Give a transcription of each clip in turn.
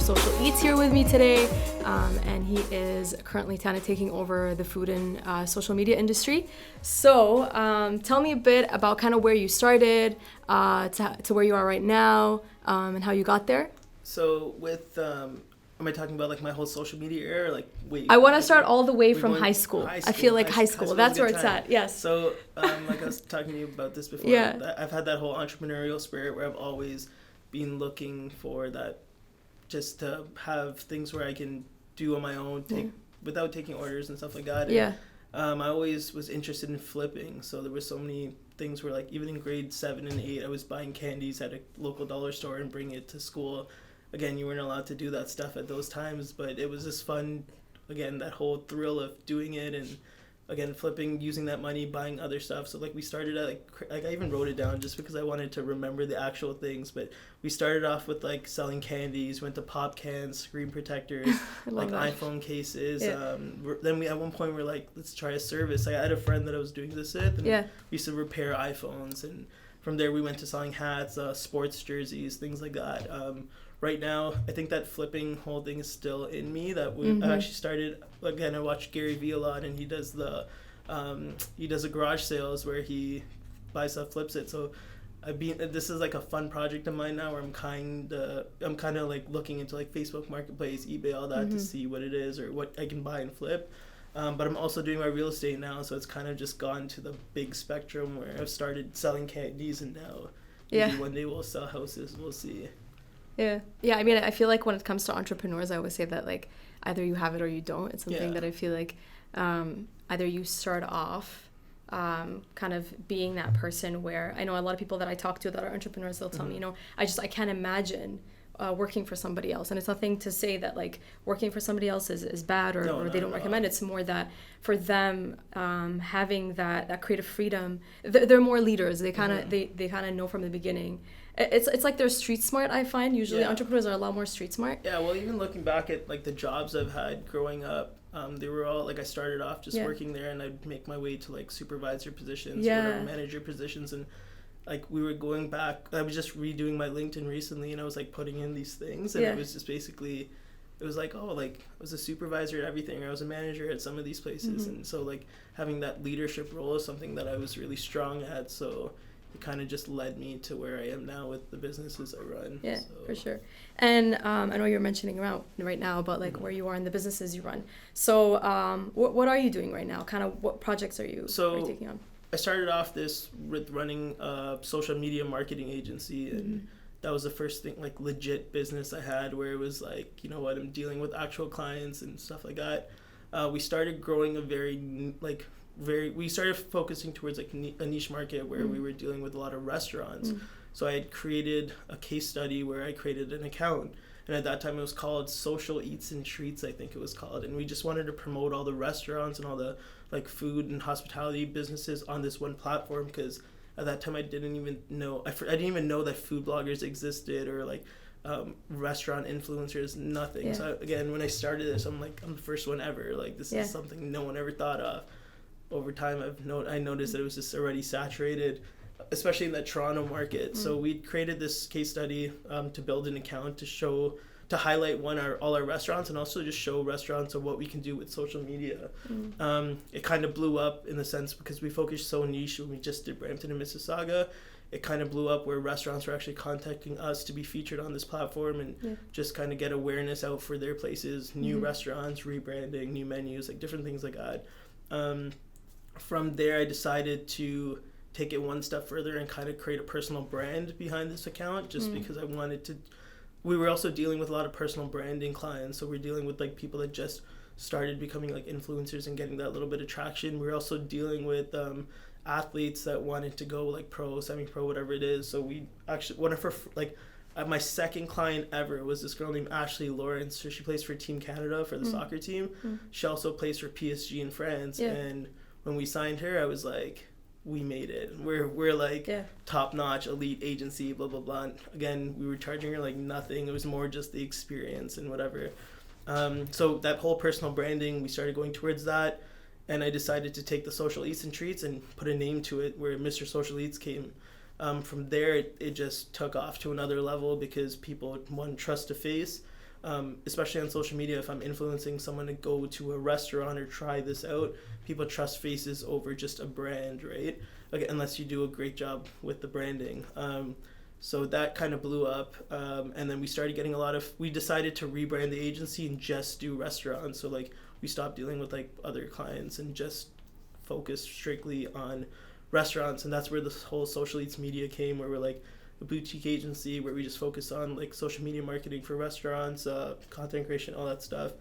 MrSocialEats here with me today, and he is currently kind of taking over the food and social media industry. So tell me a bit about kind of where you started to where you are right now, and how you got there. So with, am I talking about like my whole social media era? Like, wait. I want to start all the way from high school. I feel like high school. That's where it's at. Yes. So like I was talking to you about this before. Yeah. I've had that whole entrepreneurial spirit where I've always been looking for that, just to have things where I can do on my own, without taking orders and stuff like that. Yeah. And, I always was interested in flipping, so there were so many things where, like, even in grade 7 and 8, I was buying candies at a local dollar store and bringing it to school. Again, you weren't allowed to do that stuff at those times, but it was just fun. Again, that whole thrill of doing it, and again, flipping, using that money, buying other stuff. So, like, we started at, like I even wrote it down just because I wanted to remember the actual things. But we started off with, like, selling candies, went to pop cans, screen protectors, like iPhone cases. Yeah. Then we, at one point, we're like, let's try a service. I had a friend that I was doing this with, and we used to repair iPhones. And from there, we went to selling hats, sports jerseys, things like that. Right now, I think that flipping whole thing is still in me. That I actually started, again, I watch Gary Vee a lot, and he does the garage sales where he buys stuff, flips it. So this is like a fun project of mine now, where I'm kind of like looking into like Facebook Marketplace, eBay, all that to see what it is or what I can buy and flip. But I'm also doing my real estate now, so it's kind of just gone to the big spectrum where I've started selling candies, and now maybe one day we'll sell houses. We'll see. Yeah. I mean, I feel like when it comes to entrepreneurs, I always say that, like, either you have it or you don't. It's something that I feel like either you start off kind of being that person where, I know a lot of people that I talk to that are entrepreneurs, they'll tell me, I can't imagine working for somebody else. And it's nothing to say that, like, working for somebody else is bad or they don't recommend. It's more that for them having that creative freedom, they're more leaders. They kind of they kind of know from the beginning. It's like they're street smart, I find. Usually entrepreneurs are a lot more street smart. Yeah, well, even looking back at, like, the jobs I've had growing up, they were all, like, I started off just working there, and I'd make my way to, like, supervisor positions or whatever, manager positions, and, like, we were going back. I was just redoing my LinkedIn recently, and I was, like, putting in these things, and it was just basically, it was like, oh, like, I was a supervisor at everything, or I was a manager at some of these places, and so, like, having that leadership role is something that I was really strong at, so it kind of just led me to where I am now with the businesses I run. Yeah, so. For sure. And I know you're mentioning around right now, but, like, where you are in the businesses you run. So what are you doing right now? Kind of what projects are you taking on? I started off this with running a social media marketing agency, and that was the first thing, like, legit business I had, where it was like, you know what, I'm dealing with actual clients and stuff like that. We started growing we started focusing towards, like, a niche market where we were dealing with a lot of restaurants. So I had created a case study where I created an account, and at that time it was called MrSocialEats and Treats, I think it was called, and we just wanted to promote all the restaurants and all the, like, food and hospitality businesses on this one platform, because at that time I didn't even know that food bloggers existed, or, like, restaurant influencers, nothing. So again, when I started this, I'm like, I'm the first one ever, like, this is something no one ever thought of. Over time, I noticed that it was just already saturated, especially in the Toronto market. So we created this case study to build an account to highlight all our restaurants, and also just show restaurants of what we can do with social media. It kind of blew up in the sense because we focused so niche when we just did Brampton and Mississauga. It kind of blew up where restaurants were actually contacting us to be featured on this platform and just kind of get awareness out for their places, new restaurants, rebranding, new menus, like different things like that. From there, I decided to take it one step further and kind of create a personal brand behind this account, just because I wanted to. We were also dealing with a lot of personal branding clients, so we're dealing with, like, people that just started becoming, like, influencers and getting that little bit of traction. We're also dealing with athletes that wanted to go, like, pro, semi-pro, whatever it is. So we actually, one of her, like, my second client ever was this girl named Ashley Lawrence. So she plays for Team Canada for the soccer team. She also plays for PSG in France, and when we signed her, I was like, we made it. We're like top-notch elite agency, blah, blah, blah. And again, we were charging her, like, nothing. It was more just the experience and whatever. So that whole personal branding, we started going towards that. and I decided to take the Social Eats and Treats and put a name to it, where MrSocialEats came. From there, it just took off to another level because people, one, trust a face, especially on social media. If I'm influencing someone to go to a restaurant or try this out, people trust faces over just a brand, right? Okay, unless you do a great job with the branding. So that kind of blew up, and then we started getting we decided to rebrand the agency and just do restaurants. So like we stopped dealing with like other clients and just focused strictly on restaurants, and that's where this whole Social Eats Media came, where we're like a boutique agency where we just focus on like social media marketing for restaurants, content creation, all that stuff.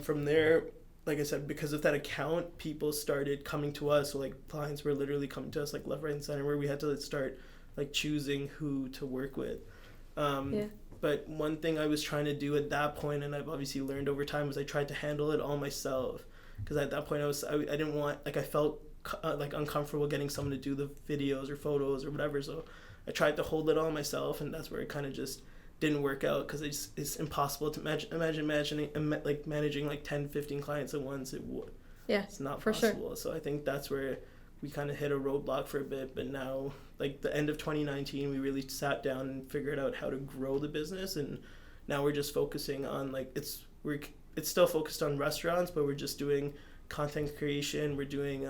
From there, like I said, because of that account, people started coming to us. So like clients were literally coming to us like left, right, and center, where we had to start like choosing who to work with. But one thing I was trying to do at that point, and I've obviously learned over time, was I tried to handle it all myself, because at that point I didn't want, like, I felt like uncomfortable getting someone to do the videos or photos or whatever, so I tried to hold it all myself, and that's where it kind of just didn't work out, because it's impossible to imagine managing like 10, 15 clients at once. It's not possible. Sure. So I think that's where we kind of hit a roadblock for a bit, but now, like the end of 2019, we really sat down and figured out how to grow the business, and now we're just focusing on like it's still focused on restaurants, but we're just doing content creation. We're doing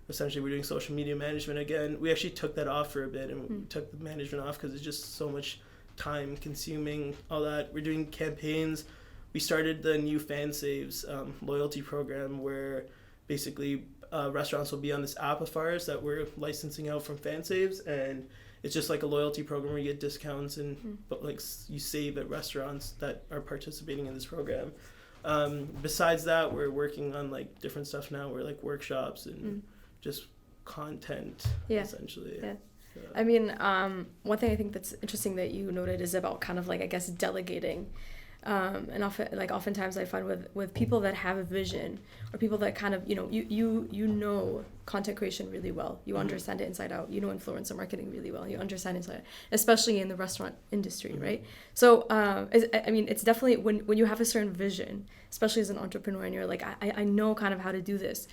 essentially we're doing social media management again. We actually took that off for a bit, and we took the management off because it's just so much time consuming, all that. We're doing campaigns. We started the new Fan Saves loyalty program, where basically restaurants will be on this app of ours that we're licensing out from Fan Saves, and it's just like a loyalty program where you get discounts and but like you save at restaurants that are participating in this program. Besides that, we're working on like different stuff now. We're like workshops and just content, essentially. Yeah. I mean, one thing I think that's interesting that you noted is about kind of like, I guess, delegating. And oftentimes I find with people that have a vision, or people that kind of, you know content creation really well, you understand it inside out, you know influencer marketing really well, you understand inside out, especially in the restaurant industry, right? So it's definitely when you have a certain vision, especially as an entrepreneur, and you're like, I know kind of how to do this,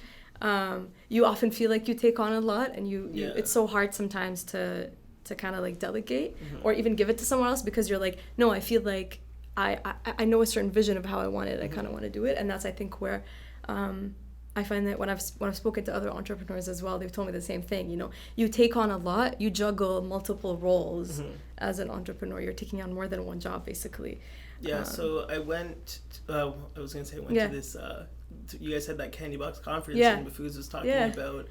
you often feel like you take on a lot, and you it's so hard sometimes to kind of like delegate or even give it to someone else, because you're like, no, I feel like I know a certain vision of how I want it. I kind of want to do it, and that's, I think, where I find that when I've spoken to other entrepreneurs as well, they've told me the same thing. You take on a lot, you juggle multiple roles as an entrepreneur. You're taking on more than one job, basically. Yeah. So I went. I was gonna say I went to this. You guys had that Candybox conference, and Bafooz was talking about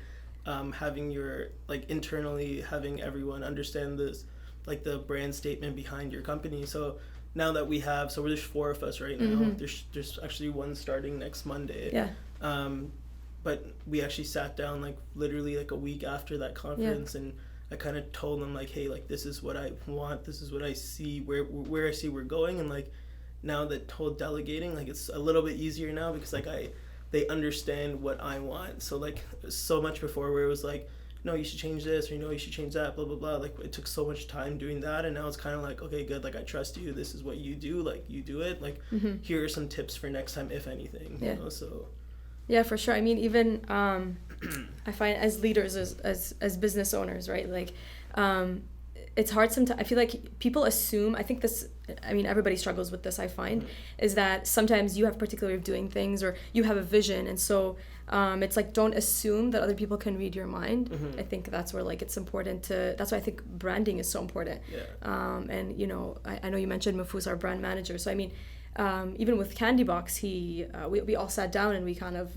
having your internally having everyone understand this, like the brand statement behind your company. So now that we have, there's 4 of us right now. There's actually one starting next Monday. But we actually sat down literally a week after that conference, and I kind of told them hey, this is what I want, this is what I see, where I see we're going, and now that whole delegating, it's a little bit easier now, because they understand what I want. So so much before where it was no, you should change this, or you should change that, blah blah blah. It took so much time doing that, and now it's kind of okay, good, I trust you, this is what you do, you do it, here are some tips for next time, if anything. You know, so yeah, for sure. I mean, even I find as leaders, as business owners, right, it's hard sometimes. I feel like people assume, everybody struggles with this, I find, is that sometimes you have a particular way of doing things, or you have a vision, and so it's don't assume that other people can read your mind. I think that's where it's important that's why I think branding is so important. And I know you mentioned Mafuz, our brand manager, so even with Candybox, we all sat down and we kind of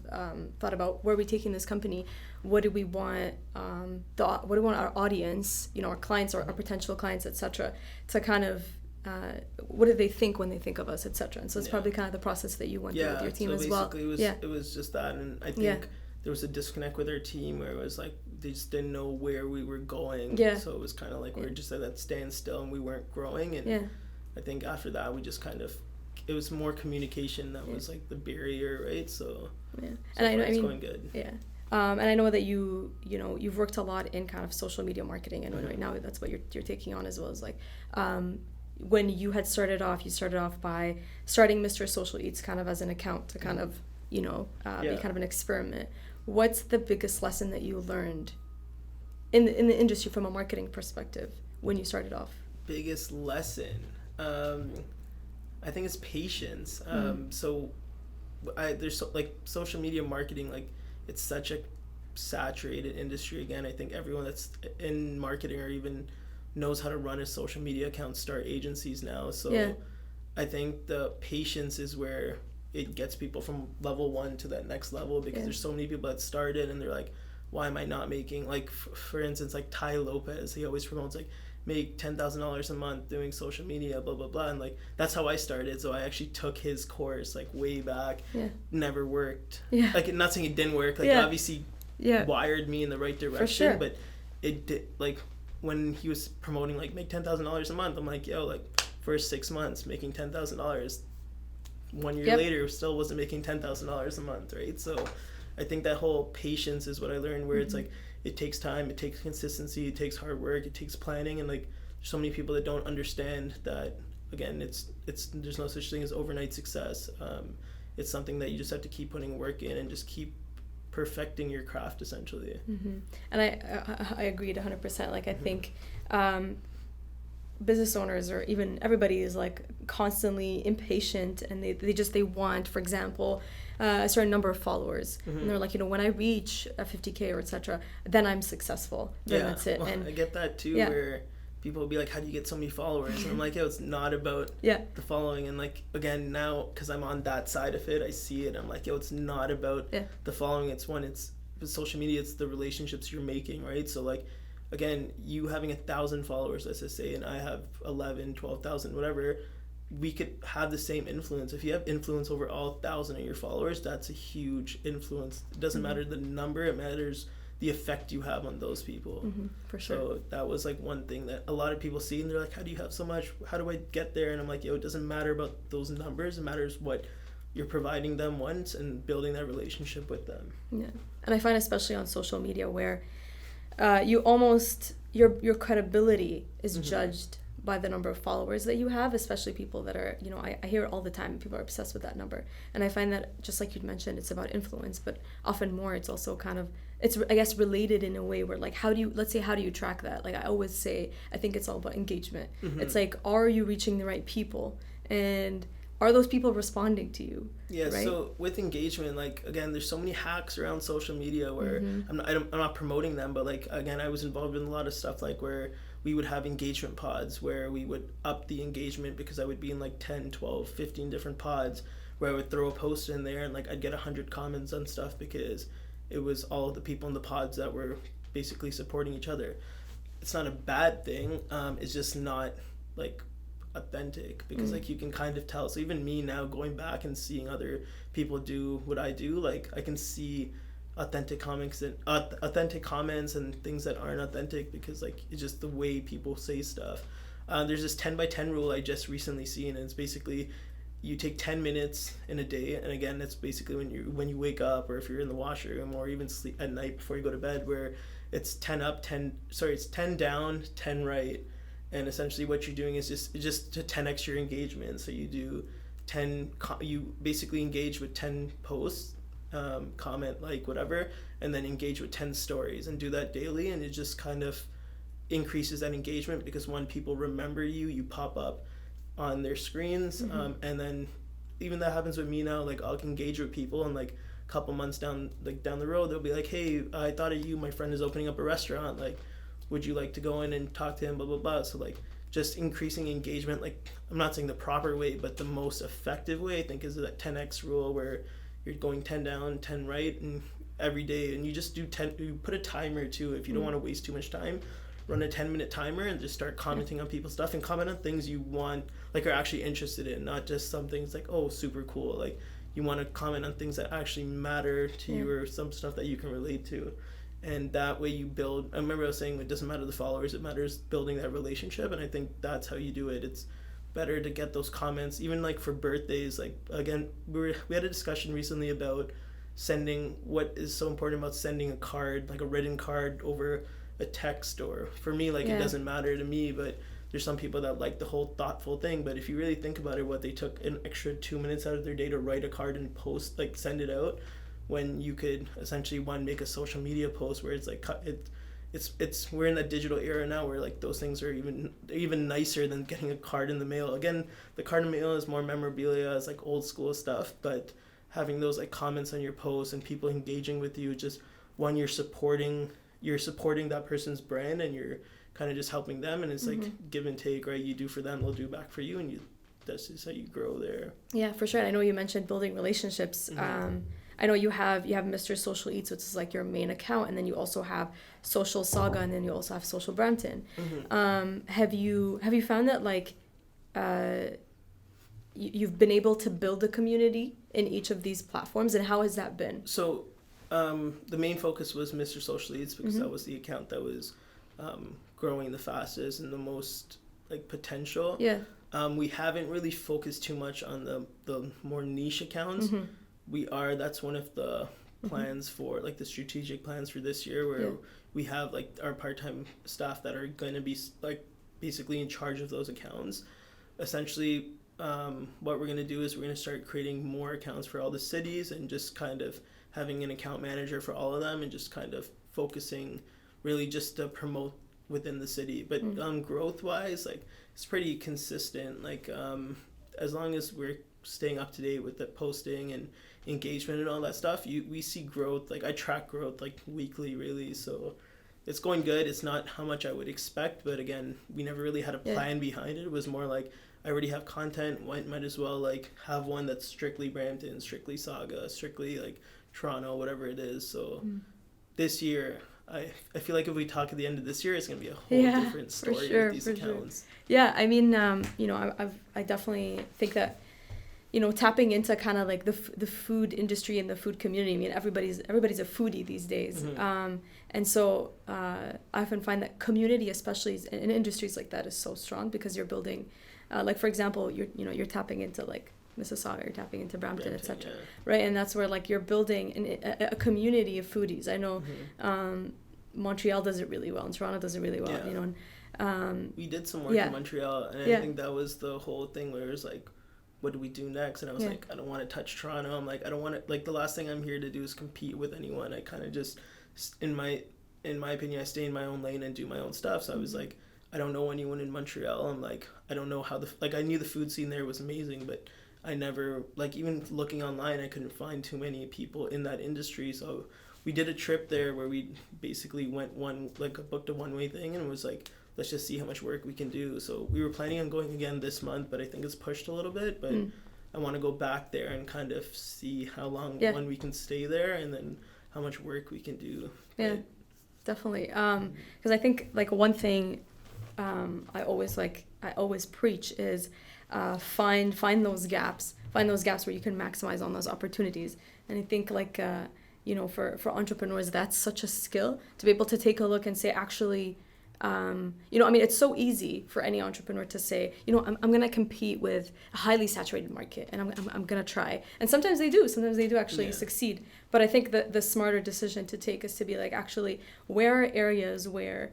thought about where are we taking this company, what do we want what do we want our audience, our clients or our potential clients, etc., to kind of what do they think when they think of us, etc. And so it's probably kind of the process that you went through with your team as well. It was just that, and I think there was a disconnect with our team where it was they just didn't know where we were going. So it was kind of we were just at that standstill and we weren't growing. And I think after that we just kind of, it was more communication that was the barrier, right? So and I know, it's going good. And I know that you've worked a lot in kind of social media marketing, and right now that's what you're taking on, as well as when you had started off by starting MrSocialEats kind of as an account to kind of be kind of an experiment. What's the biggest lesson that you learned in the industry from a marketing perspective when you started off? Biggest lesson, I think it's patience. There's social media marketing, like it's such a saturated industry. Again, I think everyone that's in marketing or even knows how to run a social media account start agencies now. So I think the patience is where it gets people from level 1 to that next level, because there's so many people that started and they're like, why am I not making, like for instance, like Ty Lopez, he always promotes like make $10,000 a month doing social media, blah blah blah, and like that's how I started. So I actually took his course like way back. Never worked. Like, not saying it didn't work, like obviously wired me in the right direction, but it did. Like when he was promoting like make $10,000 a month, I'm like, yo, like first 6 months making $10,000, 1 year later still wasn't making $10,000 a month, right? So I think that whole patience is what I learned, where it's like it takes time, it takes consistency, it takes hard work, it takes planning, and like there's so many people that don't understand that. Again, it's there's no such thing as overnight success. It's something that you just have to keep putting work in and just keep perfecting your craft, essentially. And I agreed 100%. Like I think business owners or even everybody is like constantly impatient, and they want, for example, a certain number of followers, and they're like, when I reach a 50K or etc., then I'm successful, then that's it. And I get that too, where people will be like, how do you get so many followers? And I'm like, it's not about the following. And like, again, now because I'm on that side of it, I see it, I'm like, it's not about the following. It's with social media, it's the relationships you're making, right? So like, again, you having 1,000 followers, let's just say, and I have 11, 12,000, whatever, we could have the same influence. If you have influence over all 1,000 of your followers, that's a huge influence. It doesn't matter the number, it matters the effect you have on those people. For sure. So that was like one thing that a lot of people see, and they're like, how do you have so much? How do I get there? And I'm like, it doesn't matter about those numbers. It matters what you're providing them once and building that relationship with them. Yeah. And I find especially on social media where you almost, your credibility is judged by the number of followers that you have, especially people that are, I hear it all the time, people are obsessed with that number. And I find that, just like you'd mentioned, it's about influence, but often more it's also kind of, it's, I guess, related in a way where like, how do you track that? Like I always say, I think it's all about engagement. It's like, are you reaching the right people? And are those people responding to you? Yeah, right? So with engagement, like, again, there's so many hacks around social media where I'm not promoting them, but like, again, I was involved in a lot of stuff like where we would have engagement pods where we would up the engagement, because I would be in like 10, 12, 15 different pods where I would throw a post in there and like I'd get 100 comments on stuff because it was all of the people in the pods that were basically supporting each other. It's not a bad thing. It's just not like authentic, because like you can kind of tell. So even me now going back and seeing other people do what I do, like I can see authentic comments and things that aren't authentic, because like it's just the way people say stuff. There's this 10 by 10 rule I just recently seen, and it's basically you take 10 minutes in a day, and again, it's basically when you wake up, or if you're in the washroom, or even sleep at night before you go to bed, where it's 10 down, 10 right. And essentially what you're doing is just to 10x your engagement. So you do you basically engage with 10 posts, comment, like, whatever, and then engage with 10 stories, and do that daily. And it just kind of increases that engagement, because when people remember you pop up on their screens. And then even that happens with me now, like I'll engage with people, and like a couple months down the road, they'll be like, hey, I thought of you, my friend is opening up a restaurant, like, would you like to go in and talk to him, blah, blah, blah. So like just increasing engagement, like I'm not saying the proper way, but the most effective way, I think, is that 10x rule, where you're going 10 down, 10 right, and every day, and you just do 10, you put a timer too, if you don't want to waste too much time, run a 10-minute timer and just start commenting on people's stuff, and comment on things you want, like, are actually interested in, not just some things like, oh, super cool. Like you want to comment on things that actually matter to you, or some stuff that you can relate to. And that way you build, I remember I was saying, it doesn't matter the followers, it matters building that relationship. And I think that's how you do it. It's better to get those comments, even like for birthdays. Like, again, we had a discussion recently about sending, what is so important about sending a card, like a written card over a text, or for me, like, it doesn't matter to me, but there's some people that like the whole thoughtful thing, but if you really think about it, what they took an extra 2 minutes out of their day to write a card and post, like send it out, when you could essentially make a social media post where it's like it's we're in that digital era now where like those things are even nicer than getting a card in the mail. Again, the card in the mail is more memorabilia, it's like old school stuff, but having those like comments on your posts and people engaging with you, just one, you're supporting that person's brand, and you're kind of just helping them, and it's like give and take, right? You do for them, they'll do back for you, and that's just how you grow there. Yeah, for sure. I know you mentioned building relationships. I know you have MrSocialEats, which is like your main account, and then you also have Social Saga, and then you also have Social Brampton. Have you found that like you've been able to build a community in each of these platforms, and how has that been? So the main focus was MrSocialEats, because that was the account that was growing the fastest and the most like potential. Yeah. We haven't really focused too much on the more niche accounts. That's one of the plans for like the strategic plans for this year, where we have like our part-time staff that are going to be like basically in charge of those accounts. Essentially, what we're going to do is we're going to start creating more accounts for all the cities, and just kind of having an account manager for all of them, and just kind of focusing really just to promote within the city. But growth wise, like it's pretty consistent. Like as long as we're staying up to date with the posting and engagement and all that stuff, we see growth. Like I track growth like weekly, really, so it's going good. It's not how much I would expect, but again, we never really had a plan behind it. It was more like I already have content, might as well like have one that's strictly Brampton, strictly Saga, strictly like Toronto, whatever it is. So this year, I feel like if we talk at the end of this year, it's gonna be a whole different story with these accounts. Sure. Yeah, I mean, I definitely think that, tapping into kind of like the food industry and the food community. I mean, everybody's a foodie these days, and so I often find that community, especially in industries like that, is so strong, because you're building, like for example, you're tapping into like Mississauga, you're tapping into Brampton, etc. Right, and that's where like you're building a community of foodies. I know Montreal does it really well, and Toronto does it really well. And we did some work in Montreal, and I think that was the whole thing where it was like, what do we do next? And I was like, I don't want to touch Toronto. I'm like, I don't want to, like, the last thing I'm here to do is compete with anyone. I kind of just, in my opinion, I stay in my own lane and do my own stuff. So I was like, I don't know anyone in Montreal. I'm like, I don't know how I knew the food scene there was amazing, but I never, like, even looking online, I couldn't find too many people in that industry. So we did a trip there where we basically went booked a one-way thing, and it was like, let's just see how much work we can do. So we were planning on going again this month, but I think it's pushed a little bit. But I want to go back there and kind of see how long when we can stay there, and then how much work we can do. Yeah, definitely. Because I think like one thing I always preach is find those gaps. Find those gaps where you can maximize on those opportunities. And I think like for entrepreneurs, that's such a skill to be able to take a look and say, actually, I mean, it's so easy for any entrepreneur to say, I'm going to compete with a highly saturated market, and I'm going to try. And sometimes they do actually succeed. But I think the smarter decision to take is to be like, actually, where are areas where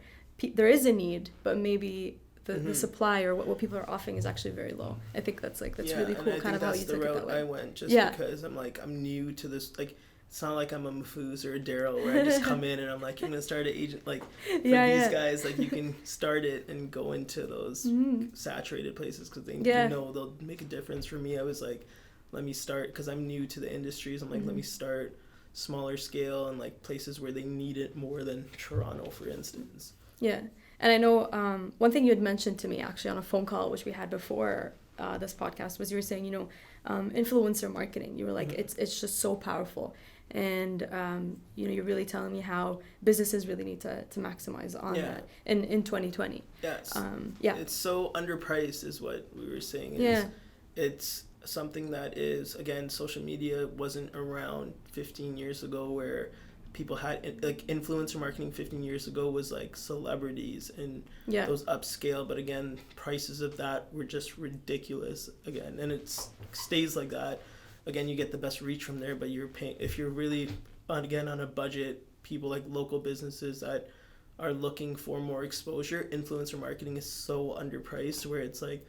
there is a need, but maybe the supply or what people are offering is actually very low. I think that's really cool, kind of how you took it that way. I went because I'm new to this, like, it's not like I'm a Mafuz or a Daryl where I just come in and I'm like, you're going to start an agent. Like, for these guys, like, you can start it and go into those saturated places, because they know they'll make a difference. For me, I was like, let me start, because I'm new to the industries. I'm like, let me start smaller scale and, like, places where they need it more than Toronto, for instance. Yeah. And I know one thing you had mentioned to me, actually, on a phone call, which we had before this podcast, was you were saying, influencer marketing. You were like, it's just so powerful. And, you're really telling me how businesses really need to maximize on that in 2020. Yes. It's so underpriced is what we were saying. It's something that is, again, social media wasn't around 15 years ago, where people had, like, influencer marketing 15 years ago was like celebrities and those upscale, but again, prices of that were just ridiculous again, and it stays like that. Again, you get the best reach from there, but you're paying, if you're really on a budget, people like local businesses that are looking for more exposure, influencer marketing is so underpriced, where it's like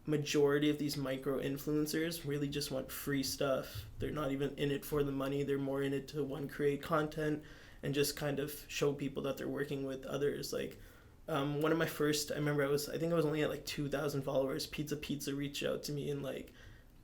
majority of these micro influencers really just want free stuff. They're not even in it for the money. They're more in it to create content and just kind of show people that they're working with others. Like one of my first, I remember I think I was only at like 2,000 followers. Pizza reached out to me, and like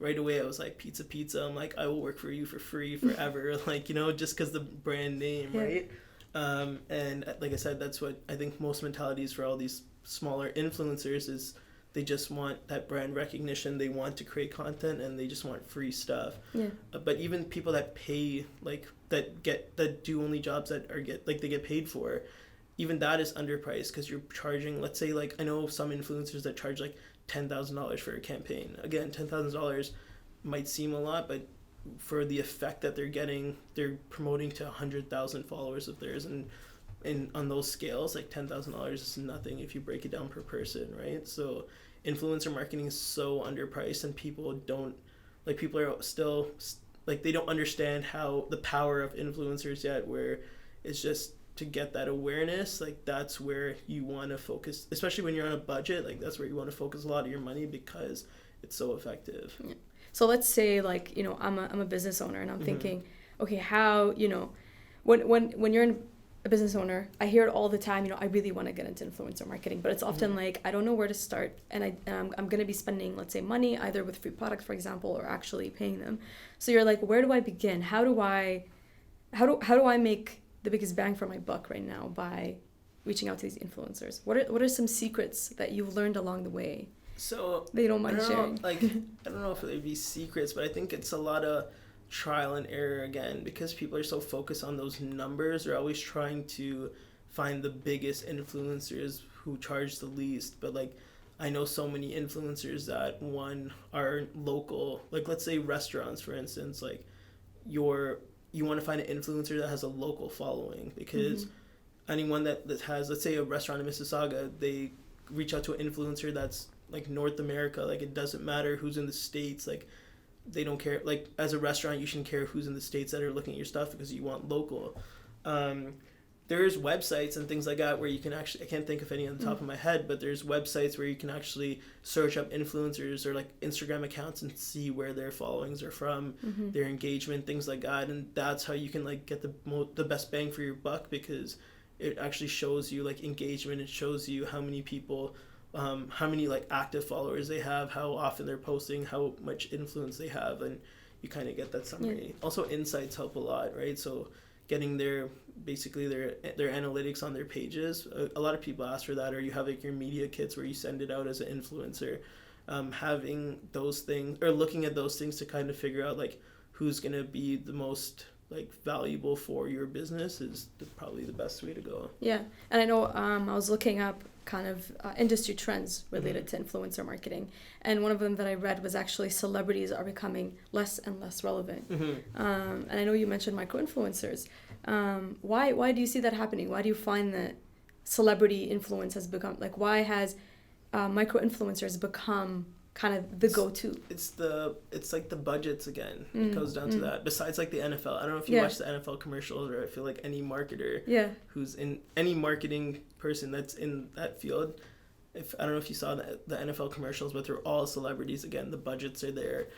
right away I was like, Pizza, I'm like, I will work for you for free forever. Like, you know, just because the brand name, right? And like I said, that's what I think most mentalities for all these smaller influencers is. They just want that brand recognition. They want to create content, and they just want free stuff. Yeah. But even people that pay, like that do only jobs that they get paid for, even that is underpriced, because you're charging. Let's say, like, I know some influencers that charge like $10,000 for a campaign. Again, $10,000 might seem a lot, but for the effect that they're getting, they're promoting to 100,000 followers of theirs, and on those scales, like $10,000 is nothing if you break it down per person, right? So influencer marketing is so underpriced, and people are still like, they don't understand how the power of influencers yet, where it's just to get that awareness. Like, that's where you want to focus, especially when you're on a budget. Like, that's where you want to focus a lot of your money, because it's so effective. Yeah. So let's say, like, you know, I'm a business owner, and I'm thinking, okay, how, you know, when you're a business owner, I hear it all the time, you know, I really want to get into influencer marketing, but it's often like, I don't know where to start, and I'm going to be spending, let's say, money either with free products, for example, or actually paying them. So you're like, where do I begin? How do I make the biggest bang for my buck right now by reaching out to these influencers? What are some secrets that you've learned along the way? So they don't mind sharing. Like, I don't know if it'd be secrets, but I think it's a lot of trial and error again, because people are so focused on those numbers. They're always trying to find the biggest influencers who charge the least. But like, I know so many influencers that are local, like let's say restaurants, for instance. Like, you want to find an influencer that has a local following, because anyone that has, let's say, a restaurant in Mississauga, they reach out to an influencer that's like North America. Like, it doesn't matter who's in the States. Like, they don't care. Like, as a restaurant, you shouldn't care who's in the States that are looking at your stuff, because you want local. There's websites and things like that where you can actually, I can't think of any on the top of my head, but there's websites where you can actually search up influencers or like Instagram accounts and see where their followings are from, their engagement, things like that. And that's how you can like get the best bang for your buck, because it actually shows you like engagement. It shows you how many people, how many like active followers they have, how often they're posting, how much influence they have, and you kind of get that summary. Also, insights help a lot, right? So getting their analytics on their pages. A lot of people ask for that, or you have like your media kits where you send it out as an influencer. Having those things, or looking at those things to kind of figure out like who's gonna be the most like valuable for your business is probably the best way to go. Yeah, and I know I was looking up kind of industry trends related to influencer marketing, and one of them that I read was actually celebrities are becoming less and less relevant. And I know you mentioned micro influencers. Why do you see that happening? Why do you find that celebrity influence has become, like, why has micro influencers become kind of the go-to? It's like the budgets again. It goes down to that. Besides like the NFL, I don't know if you watch the NFL commercials, or I feel like any marketer who's in any marketing person that's in that field, I don't know if you saw the NFL commercials, but they're all celebrities again. The budgets are there.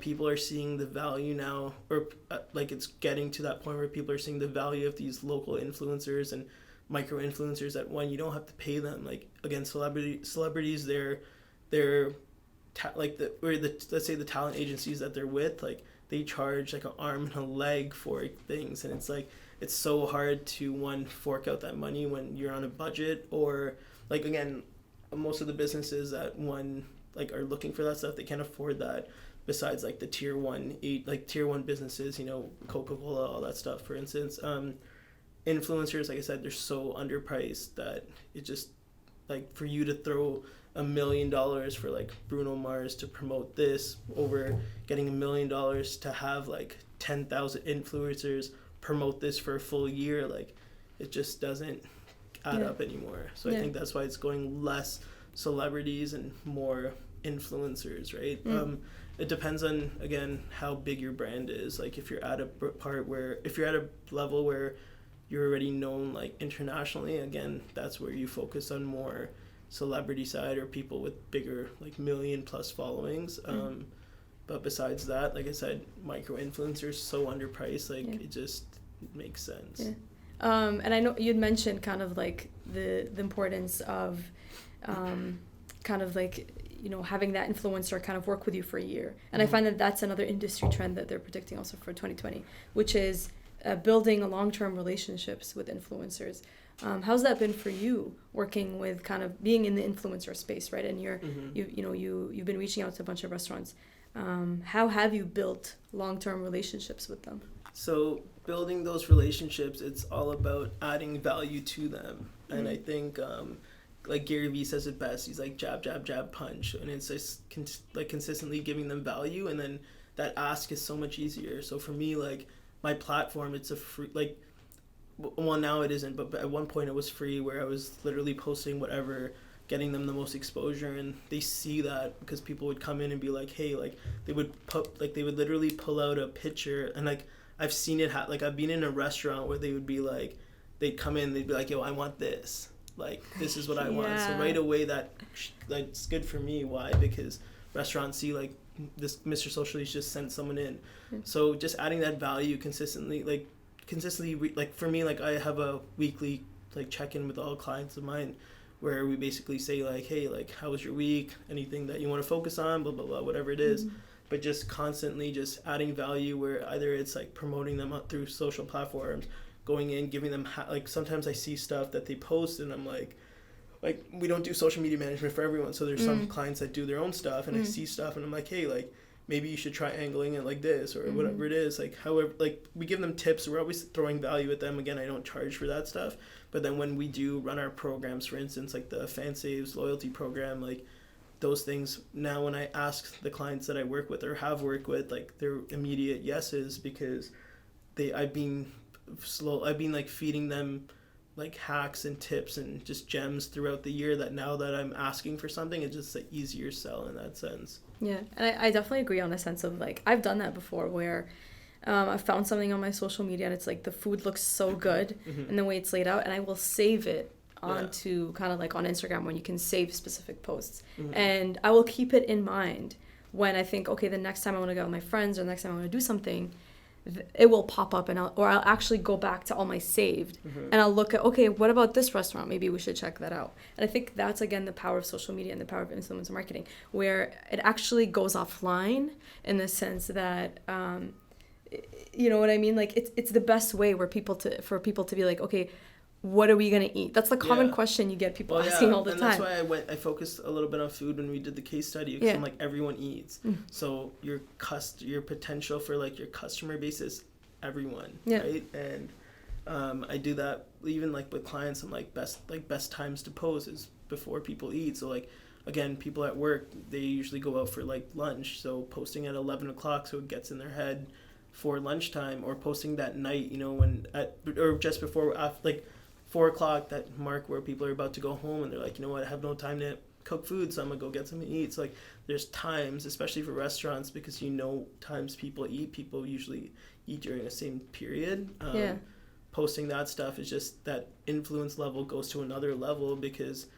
People are seeing the value now, or like it's getting to that point where people are seeing the value of these local influencers and micro influencers. That one, you don't have to pay them. Like, again, celebrities, they're let's say the talent agencies that they're with, like they charge like an arm and a leg for things, and it's like it's so hard to fork out that money when you're on a budget, or like, again, most of the businesses that are looking for that stuff, they can't afford that. Besides like the tier one businesses, Coca-Cola, all that stuff, for instance. Influencers, like I said, they're so underpriced that it just, like, for you to throw $1 million for like Bruno Mars to promote this over getting $1 million to have like 10,000 influencers promote this for a full year, like it just doesn't add up anymore. So I think that's why it's going less celebrities and more influencers, right? It depends on, again, how big your brand is. Like, if you're at a level where you're already known like internationally, again, that's where you focus on more celebrity side or people with bigger like million plus followings. But besides that, like I said, micro influencers so underpriced, like it just makes sense. And I know you'd mentioned kind of like the importance of kind of like, you know, having that influencer kind of work with you for a year. And I find that that's another industry trend that they're predicting also for 2020, which is building long-term relationships with influencers. How's that been for you, working with kind of being in the influencer space, right? And you've been reaching out to a bunch of restaurants. How have you built long-term relationships with them? So building those relationships, it's all about adding value to them. And I think like Gary Vee says it best. He's like jab, jab, jab, punch. And it's just like consistently giving them value. And then that ask is so much easier. So for me, like my platform, it's a free, like, well, now it isn't, but at one point it was free, where I was literally posting whatever, getting them the most exposure, and they see that because people would come in and be like, hey, like they would literally pull out a picture, and like I've seen it like I've been in a restaurant where they would be like, they'd come in, they'd be like, yo, I want this, like this is what I want. So right away that's good for me. Why? Because restaurants see like this MrSocialEats just sent someone in. So just adding that value consistently, like for me, like I have a weekly like check-in with all clients of mine where we basically say like, hey, like how was your week, anything that you want to focus on, blah blah blah, whatever it is. But just constantly just adding value, where either it's like promoting them up through social platforms, going in, giving them like sometimes I see stuff that they post and I'm like we don't do social media management for everyone, so there's some clients that do their own stuff, and I see stuff and I'm like, hey, like maybe you should try angling it like this, or whatever it is. Like, however, like we give them tips. We're always throwing value at them. Again, I don't charge for that stuff. But then when we do run our programs, for instance, like the Fan Saves loyalty program, like those things, now when I ask the clients that I work with or have worked with, like they're immediate yeses, because I've been like feeding them like hacks and tips and just gems throughout the year, that now that I'm asking for something, it's just an easier sell in that sense. Yeah, and I definitely agree on the sense of like, I've done that before where I found something on my social media and it's like the food looks so good and the way it's laid out, and I will save it onto kind of like on Instagram when you can save specific posts, and I will keep it in mind when I think, okay, the next time I want to go with my friends or the next time I want to do something, it will pop up, and I'll actually go back to all my saved and I'll look at, okay, what about this restaurant? Maybe we should check that out. And I think that's, again, the power of social media and the power of influencer marketing, where it actually goes offline in the sense that, you know what I mean? Like it's the best way for people to be like, okay, what are we going to eat? That's the common question you get people asking all the time. And that's why I focused a little bit on food when we did the case study, because I'm like, everyone eats. So your potential for like your customer base is everyone, right? And I do that even like with clients. I'm like, best times to post is before people eat. So like, again, people at work, they usually go out for like lunch. So posting at 11 o'clock so it gets in their head for lunchtime, or posting that night, you know, or just before, like 4 o'clock, that mark where people are about to go home and they're like, you know what, I have no time to cook food, so I'm gonna go get something to eat. So like there's times, especially for restaurants, because you know times people usually eat during the same period. Posting that stuff is just, that influence level goes to another level, because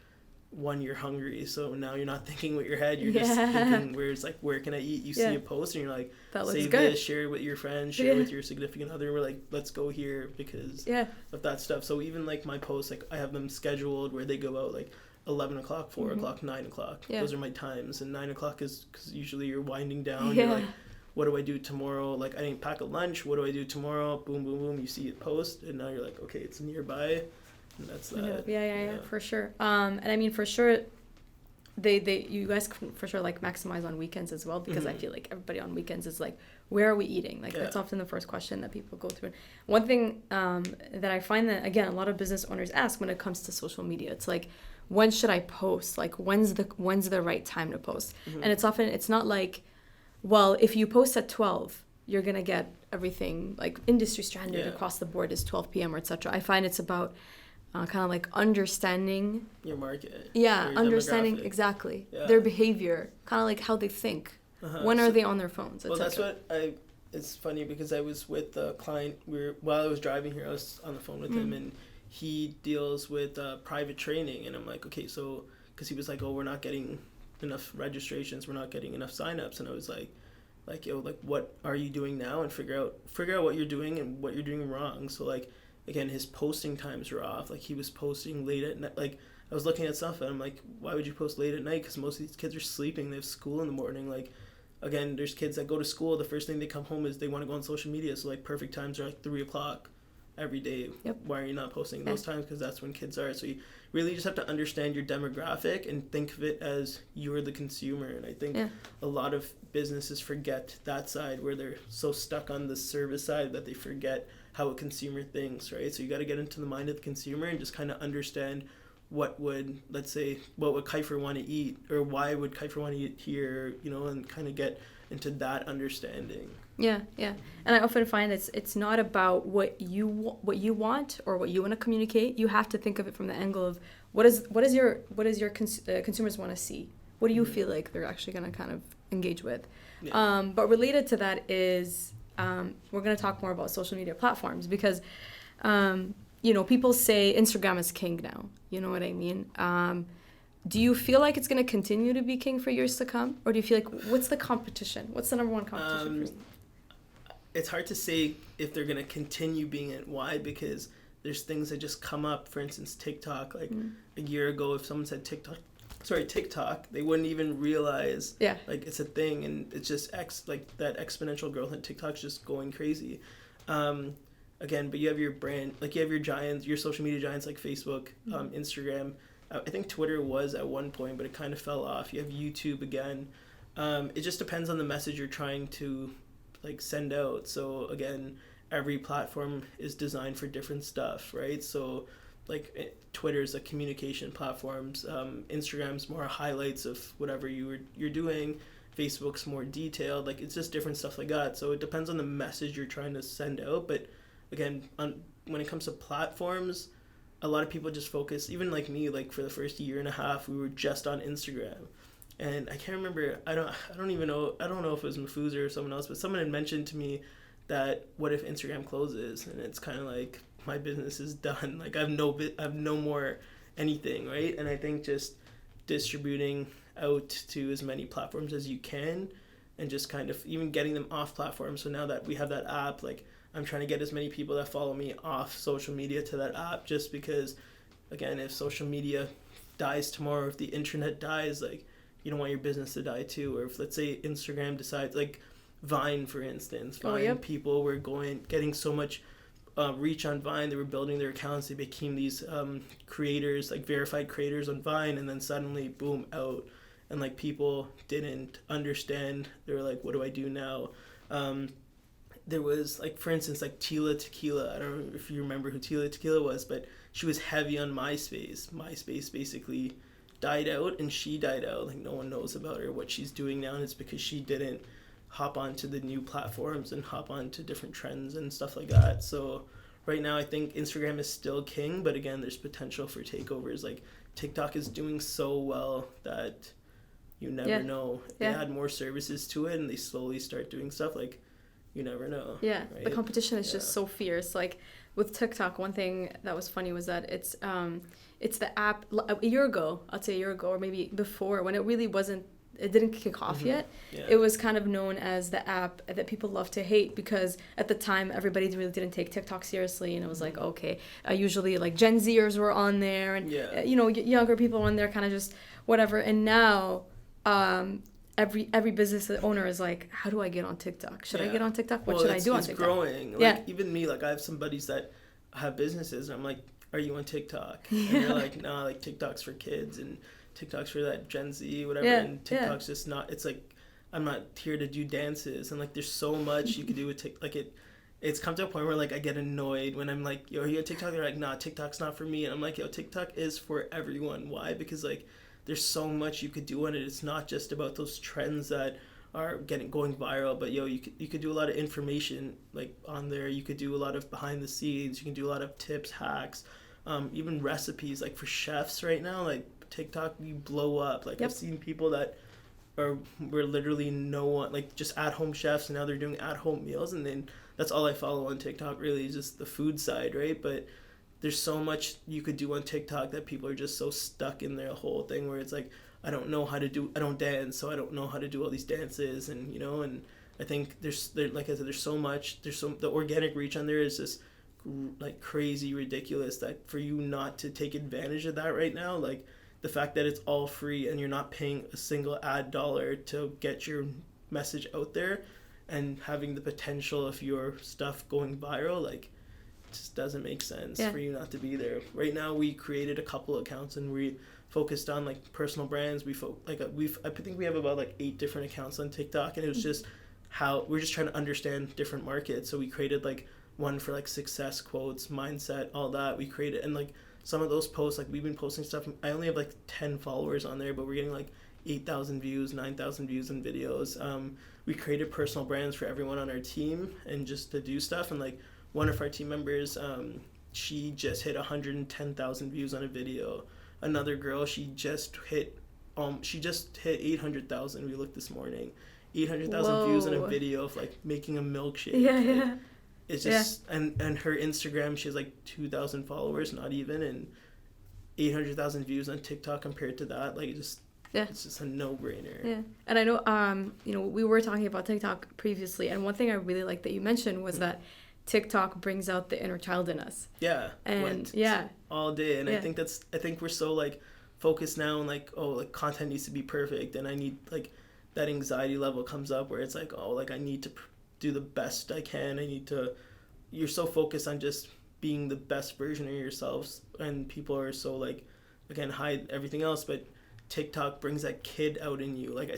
one, you're hungry, so now you're not thinking with your head, you're just thinking where it's like, where can I eat? You see a post and you're like, that looks save good. This, share it with your friends, share it with your significant other. We're like, let's go here because of that stuff. So even like my posts, like I have them scheduled where they go out like 11 o'clock, 4 o'clock, 9 o'clock. Those are my times. And 9 o'clock is because usually you're winding down. You're like, what do I do tomorrow? Like I didn't pack a lunch. What do I do tomorw? Boom, boom, boom. You see it post, and now you're like, okay, it's nearby. And that's that. Yeah, for sure. And I mean, for sure, you guys can for sure like maximize on weekends as well, because I feel like everybody on weekends is like, where are we eating? Like that's often the first question that people go through. One thing that I find that, again, a lot of business owners ask when it comes to social media, it's like, when should I post? Like when's the right time to post? And it's not like, well, if you post at 12, you're gonna get everything, like industry standard across the board is 12 p.m. or etc. I find it's about kind of like understanding your market, understanding exactly their behavior, kind of like how they think, when are they on their phones, etc. Well, that's what it's funny because I was with a client. While I was driving here, I was on the phone with him, and he deals with private training, and I'm like, okay, so because he was like, oh, we're not getting enough registrations, we're not getting enough signups, and I was like, yo, like, what are you doing now, and figure out what you're doing and what you're doing wrong. So like, again, his posting times were off. Like he was posting late at night. Like I was looking at stuff and I'm like, why would you post late at night? Because most of these kids are sleeping. They have school in the morning. Like, again, there's kids that go to school. The first thing they come home is they want to go on social media. So like perfect times are like 3:00 every day. Yep. Why are you not posting those times? Because that's when kids are. So you really just have to understand your demographic and think of it as you're the consumer. And I think a lot of businesses forget that side, where they're so stuck on the service side that they forget how a consumer thinks, right? So you got to get into the mind of the consumer and just kind of understand what would Kiefer want to eat, or why would Kiefer want to eat here, and kind of get into that understanding. Yeah. And I often find it's not about what you want or what you want to communicate. You have to think of it from the angle of what is your consumers want to see. What do you feel like they're actually going to kind of engage with? Yeah. But related to that is we're going to talk more about social media platforms, because people say Instagram is king now. You know what I mean? Do you feel like it's going to continue to be king for years to come? Or do you feel like, what's the competition? What's the number one competition for you? It's hard to say if they're going to continue being it. Why? Because there's things that just come up. For instance, TikTok. Like a year ago, if someone said TikTok, they wouldn't even realize like it's a thing, and it's just that exponential growth, and TikTok's just going crazy. Again, but you have your brand, like you have your giants, your social media giants like Facebook, Instagram. I think Twitter was at one point, but it kind of fell off. You have YouTube again. It just depends on the message you're trying to like send out. So again, every platform is designed for different stuff, right? So like Twitter's a communication platforms, Instagram's more highlights of whatever you're doing, Facebook's more detailed. Like it's just different stuff like that. So it depends on the message you're trying to send out. But again, when it comes to platforms, a lot of people just focus, even like me, like for the first year and a half, we were just on Instagram. And I can't remember, I don't know if it was Mafuza or someone else, but someone had mentioned to me that what if Instagram closes? And it's kind of like, my business is done. Like I have no more anything, right? And I think just distributing out to as many platforms as you can, and just kind of even getting them off platforms. So now that we have that app, like I'm trying to get as many people that follow me off social media to that app, just because, again, if social media dies tomorrow, if the internet dies, like you don't want your business to die too. Or if, let's say, Instagram decides, like Vine, for instance, people were getting so much reach on Vine, they were building their accounts, they became these creators, like verified creators on Vine, and then suddenly, boom, out. And like people didn't understand. They were like, what do I do now? There was, like, for instance, like Tila Tequila. I don't know if you remember who Tila Tequila was, but she was heavy on MySpace. MySpace basically died out, and she died out. Like, no one knows about her, what she's doing now, and it's because she didn't hop onto the new platforms and hop onto different trends and stuff like that. So right now, I think Instagram is still king, but again, there's potential for takeovers. Like, TikTok is doing so well that you never know. If they add more services to it and they slowly start doing stuff, like, you never know. Yeah, right? The competition is just so fierce. Like with TikTok, one thing that was funny was that it's the app a year ago, or maybe before, when it didn't kick off yet. Yeah. It was kind of known as the app that people love to hate, because at the time everybody really didn't take TikTok seriously, and it was like, okay, usually like Gen Zers were on there, and younger people on there, kind of just whatever. And now every business owner is like, how do I get on TikTok? Should I get on TikTok? What should I do on TikTok? It's growing. Like, even me, like I have some buddies that have businesses, and I'm like, are you on TikTok? And they're like, nah, like TikTok's for kids, and TikTok's for that Gen Z, whatever. And TikTok's just not, it's like, I'm not here to do dances. And like, there's so much you could do with TikTok. Like it's come to a point where like I get annoyed when I'm like, yo, are you on TikTok? They're like, nah, TikTok's not for me. And I'm like, yo, TikTok is for everyone. Why? Because like, there's so much you could do on it. It's not just about those trends that are going viral, but yo, you could do a lot of information like on there. You could do a lot of behind the scenes. You can do a lot of tips, hacks, even recipes. Like for chefs right now, like TikTok, you blow up. Like I've seen people that or we're literally no one, like just at-home chefs, and now they're doing at-home meals, and then that's all I follow on TikTok really, is just the food side, right? But there's so much you could do on TikTok that people are just so stuck in their whole thing where it's like, I don't dance, so I don't know how to do all these dances, and and I think like I said, the organic reach on there is just like crazy ridiculous, that for you not to take advantage of that right now, like the fact that it's all free and you're not paying a single ad dollar to get your message out there and having the potential of your stuff going viral, like just doesn't make sense for you not to be there. Right now we created a couple accounts and we focused on like personal brands. I think we have about like 8 different accounts on TikTok, and it was just how we're just trying to understand different markets. So we created like one for like success quotes, mindset, all that. We created, and like some of those posts, like we've been posting stuff, I only have like 10 followers on there, but we're getting like 8,000 views, 9,000 views in videos. We created personal brands for everyone on our team and just to do stuff. And like one of our team members, she just hit 110,000 views on a video. Another girl, she just hit 800,000. We looked this morning, 800,000 views on a video of like making a milkshake. Yeah. It's just and her Instagram, she has like 2,000 followers, not even, and 800,000 views on TikTok. Compared to that, like it's just a no-brainer. Yeah, and I know we were talking about TikTok previously, and one thing I really like that you mentioned was that TikTok brings out the inner child in us. Yeah, and all day, and I think we're so like focused now on like, oh, like content needs to be perfect, and I need like that anxiety level comes up where it's like, oh, like I need to do the best I can. You're so focused on just being the best version of yourselves, and people are so like, again, hide everything else, but TikTok brings that kid out in you. Like you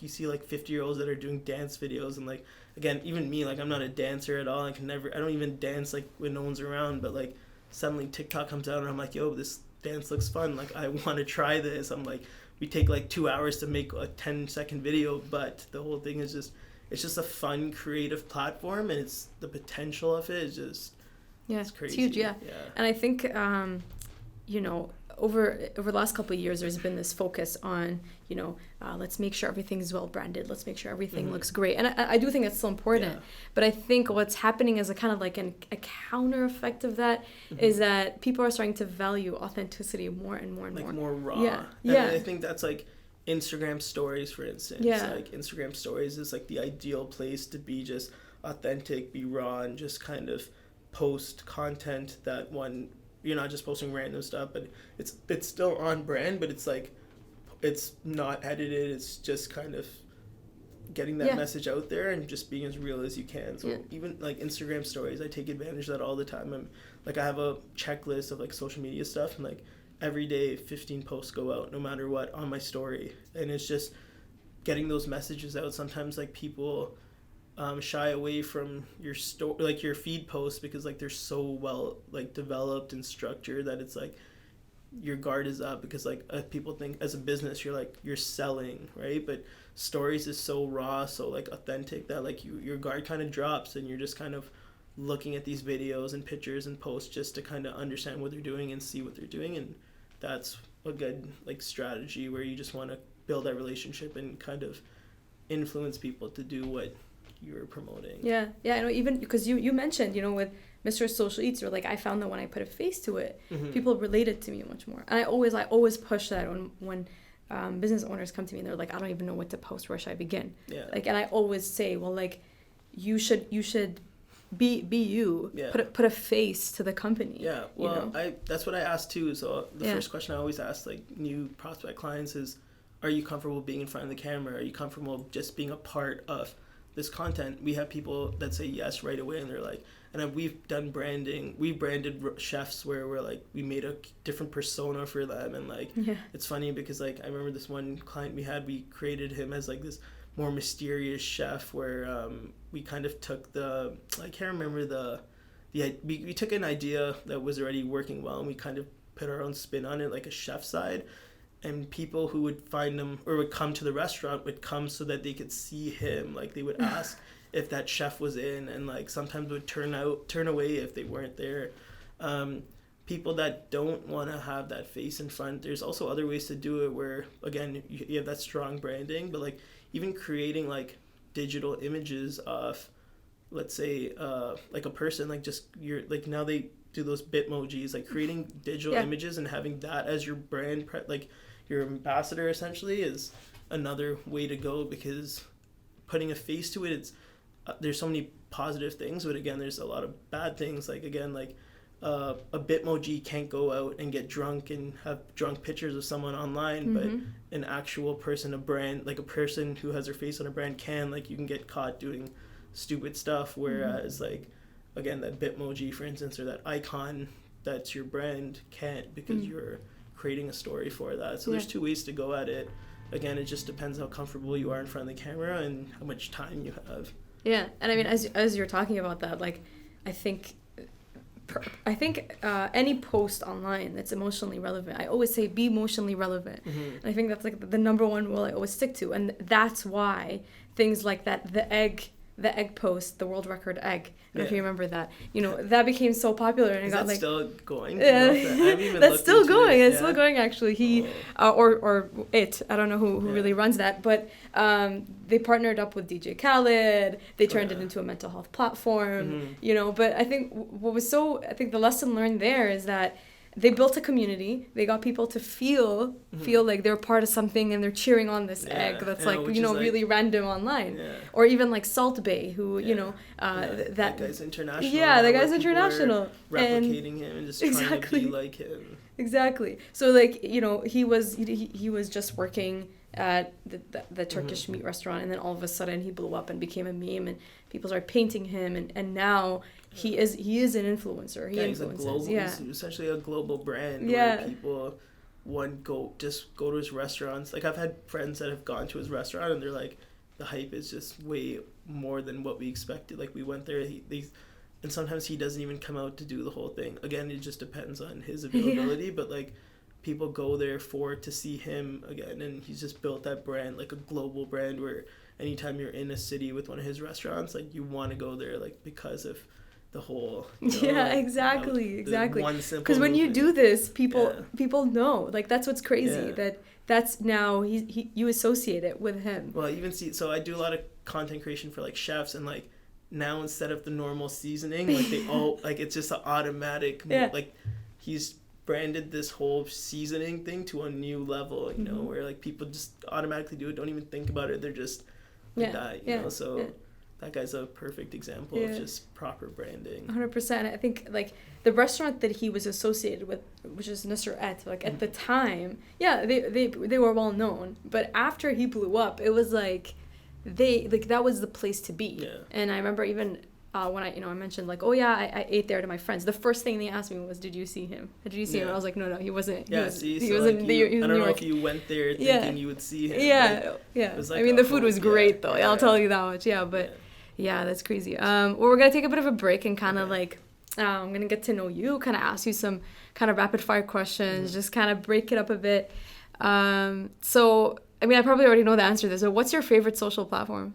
see like 50-year-olds that are doing dance videos, and like, again, even me, like I'm not a dancer at all. I don't even dance like when no one's around, but like suddenly TikTok comes out and I'm like, yo, this dance looks fun. Like I want to try this. I'm like, we take like 2 hours to make a 10-second video, but the whole thing is just, it's just a fun, creative platform, and it's the potential of it is just, it's crazy. It's huge, yeah. And I think, over the last couple of years, there's been this focus on, let's make sure everything's well branded. Let's make sure everything looks great. And I do think it's so important. Yeah. But I think what's happening is a kind of like a counter effect of that is that people are starting to value authenticity more and more and more. Like more raw. Yeah. And I think that's like Instagram stories, for instance. Yeah. Like Instagram stories is like the ideal place to be just authentic, be raw, and just kind of post content that you're not just posting random stuff, but it's still on brand, but it's like, it's not edited. It's just kind of getting that message out there and just being as real as you can. So even like Instagram stories, I take advantage of that all the time. I have a checklist of like social media stuff, and like every day 15 posts go out no matter what on my story, and it's just getting those messages out. Sometimes like people shy away from your like your feed posts because like they're so well like developed and structured that it's like your guard is up, because like people think as a business you're selling, right? But stories is so raw, so like authentic, that like your guard kind of drops, and you're just kind of looking at these videos and pictures and posts just to kind of understand what they're doing and see what they're doing. And that's a good like strategy where you just want to build that relationship and kind of influence people to do what you're promoting. Yeah, I know, even because you mentioned, with MrSocialEats, you're like, I found that when I put a face to it, people related to me much more. And I always push that when business owners come to me and they're like, I don't even know what to post, where should I begin? Yeah. Like, and I always say, well, like, you should be you. Yeah. Put a face to the company. Yeah. Well, that's what I asked too. So the first question I always ask like new prospect clients is, are you comfortable being in front of the camera? Are you comfortable just being a part of this content? We have people that say yes right away, and they're like, and we've done branding. We branded chefs where we're like, we made a different persona for them, and like, it's funny because like I remember this one client we created him as like this more mysterious chef where we kind of took I can't remember we took an idea that was already working well, and we kind of put our own spin on it, like a chef side. And people who would find him or would come to the restaurant would come so that they could see him. Like they would ask if that chef was in, and like sometimes would turn away if they weren't there. people that don't want to have that face in front, there's also other ways to do it where, again, you have that strong branding, but like even creating like digital images of, let's say, like a person, like just you're like, now they do those bitmojis, like creating digital images and having that as your brand, like your ambassador essentially, is another way to go, because putting a face to it, it's there's so many positive things, but again, there's a lot of bad things. Like again, like a bitmoji can't go out and get drunk and have drunk pictures of someone online, but an actual person, a brand, like a person who has their face on a brand can, like you can get caught doing stupid stuff, whereas like again, that bitmoji, for instance, or that icon that's your brand can't, because you're creating a story for that. So there's two ways to go at it. Again, it just depends how comfortable you are in front of the camera and how much time you have. Yeah, and I mean, as you're talking about that, like, I think any post online that's emotionally relevant, I always say be emotionally relevant. And I think that's like the number one rule I always stick to, and that's why things like that, the egg post, the world record egg. I don't know if you remember that. You know, that became so popular, and it got like still going. That's still going. It's still going actually. He or it. I don't know who really runs that, but they partnered up with DJ Khaled. They turned it into a mental health platform. You know, but I think the lesson learned there is that they built a community. They got people to feel like they're part of something, and they're cheering on this egg that's like, you know, really random online. Or even like Salt Bay, who, you know, that guy's international. Yeah, that guy's international. Replicating him and just trying to be like him. Exactly. So like, you know, he was just working at the Turkish meat restaurant, and then all of a sudden he blew up and became a meme, and people started painting him, and now he is an influencer. He's essentially a global brand where people go to his restaurants. Like I've had friends that have gone to his restaurant, and they're like, the hype is just way more than what we expected. Like we went there, and sometimes he doesn't even come out to do the whole thing. Again, it just depends on his availability, but like people go there to see him again, and he's just built that brand, like a global brand, where anytime you're in a city with one of his restaurants, like you want to go there, like because of the whole exactly because when you do this, people know, like that's what's crazy, that's now you associate it with him. Well, even so I do a lot of content creation for like chefs, and like now instead of the normal seasoning, like they all like it's just an automatic like he's branded this whole seasoning thing to a new level, you know, where like people just automatically do it, don't even think about it, they're just like that, you know. So that guy's a perfect example of just proper branding. 100%. I think like the restaurant that he was associated with, which is MrSocialEats, like at the time, they were well known, but after he blew up, it was like that was the place to be. And I remember even when I mentioned like, I ate there to my friends, the first thing they asked me was, did you see him? I was like, no, he wasn't. I don't know if you went there thinking you would see him. It was like, I mean, the food was great though. I'll tell you that much. Yeah, that's crazy. Well, we're going to take a bit of a break and kind of like, I'm going to get to know you, kind of ask you some kind of rapid fire questions, just kind of break it up a bit. So, I mean, I probably already know the answer to this. So what's your favorite social platform?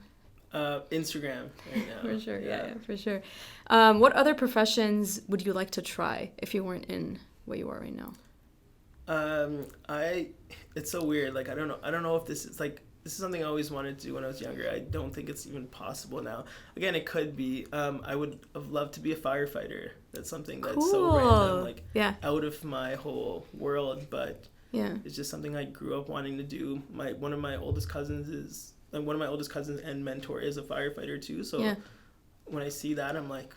Instagram right now. For sure, yeah, for sure. What other professions would you like to try if you weren't in what you are right now? It's so weird. Like, I don't know if this is something I always wanted to do when I was younger. I don't think it's even possible now. Again, it could be. I would have loved to be a firefighter. That's something that's so random, like out of my whole world, but it's just something I grew up wanting to do. One of my oldest cousins and mentor is a firefighter too. So when I see that, I'm like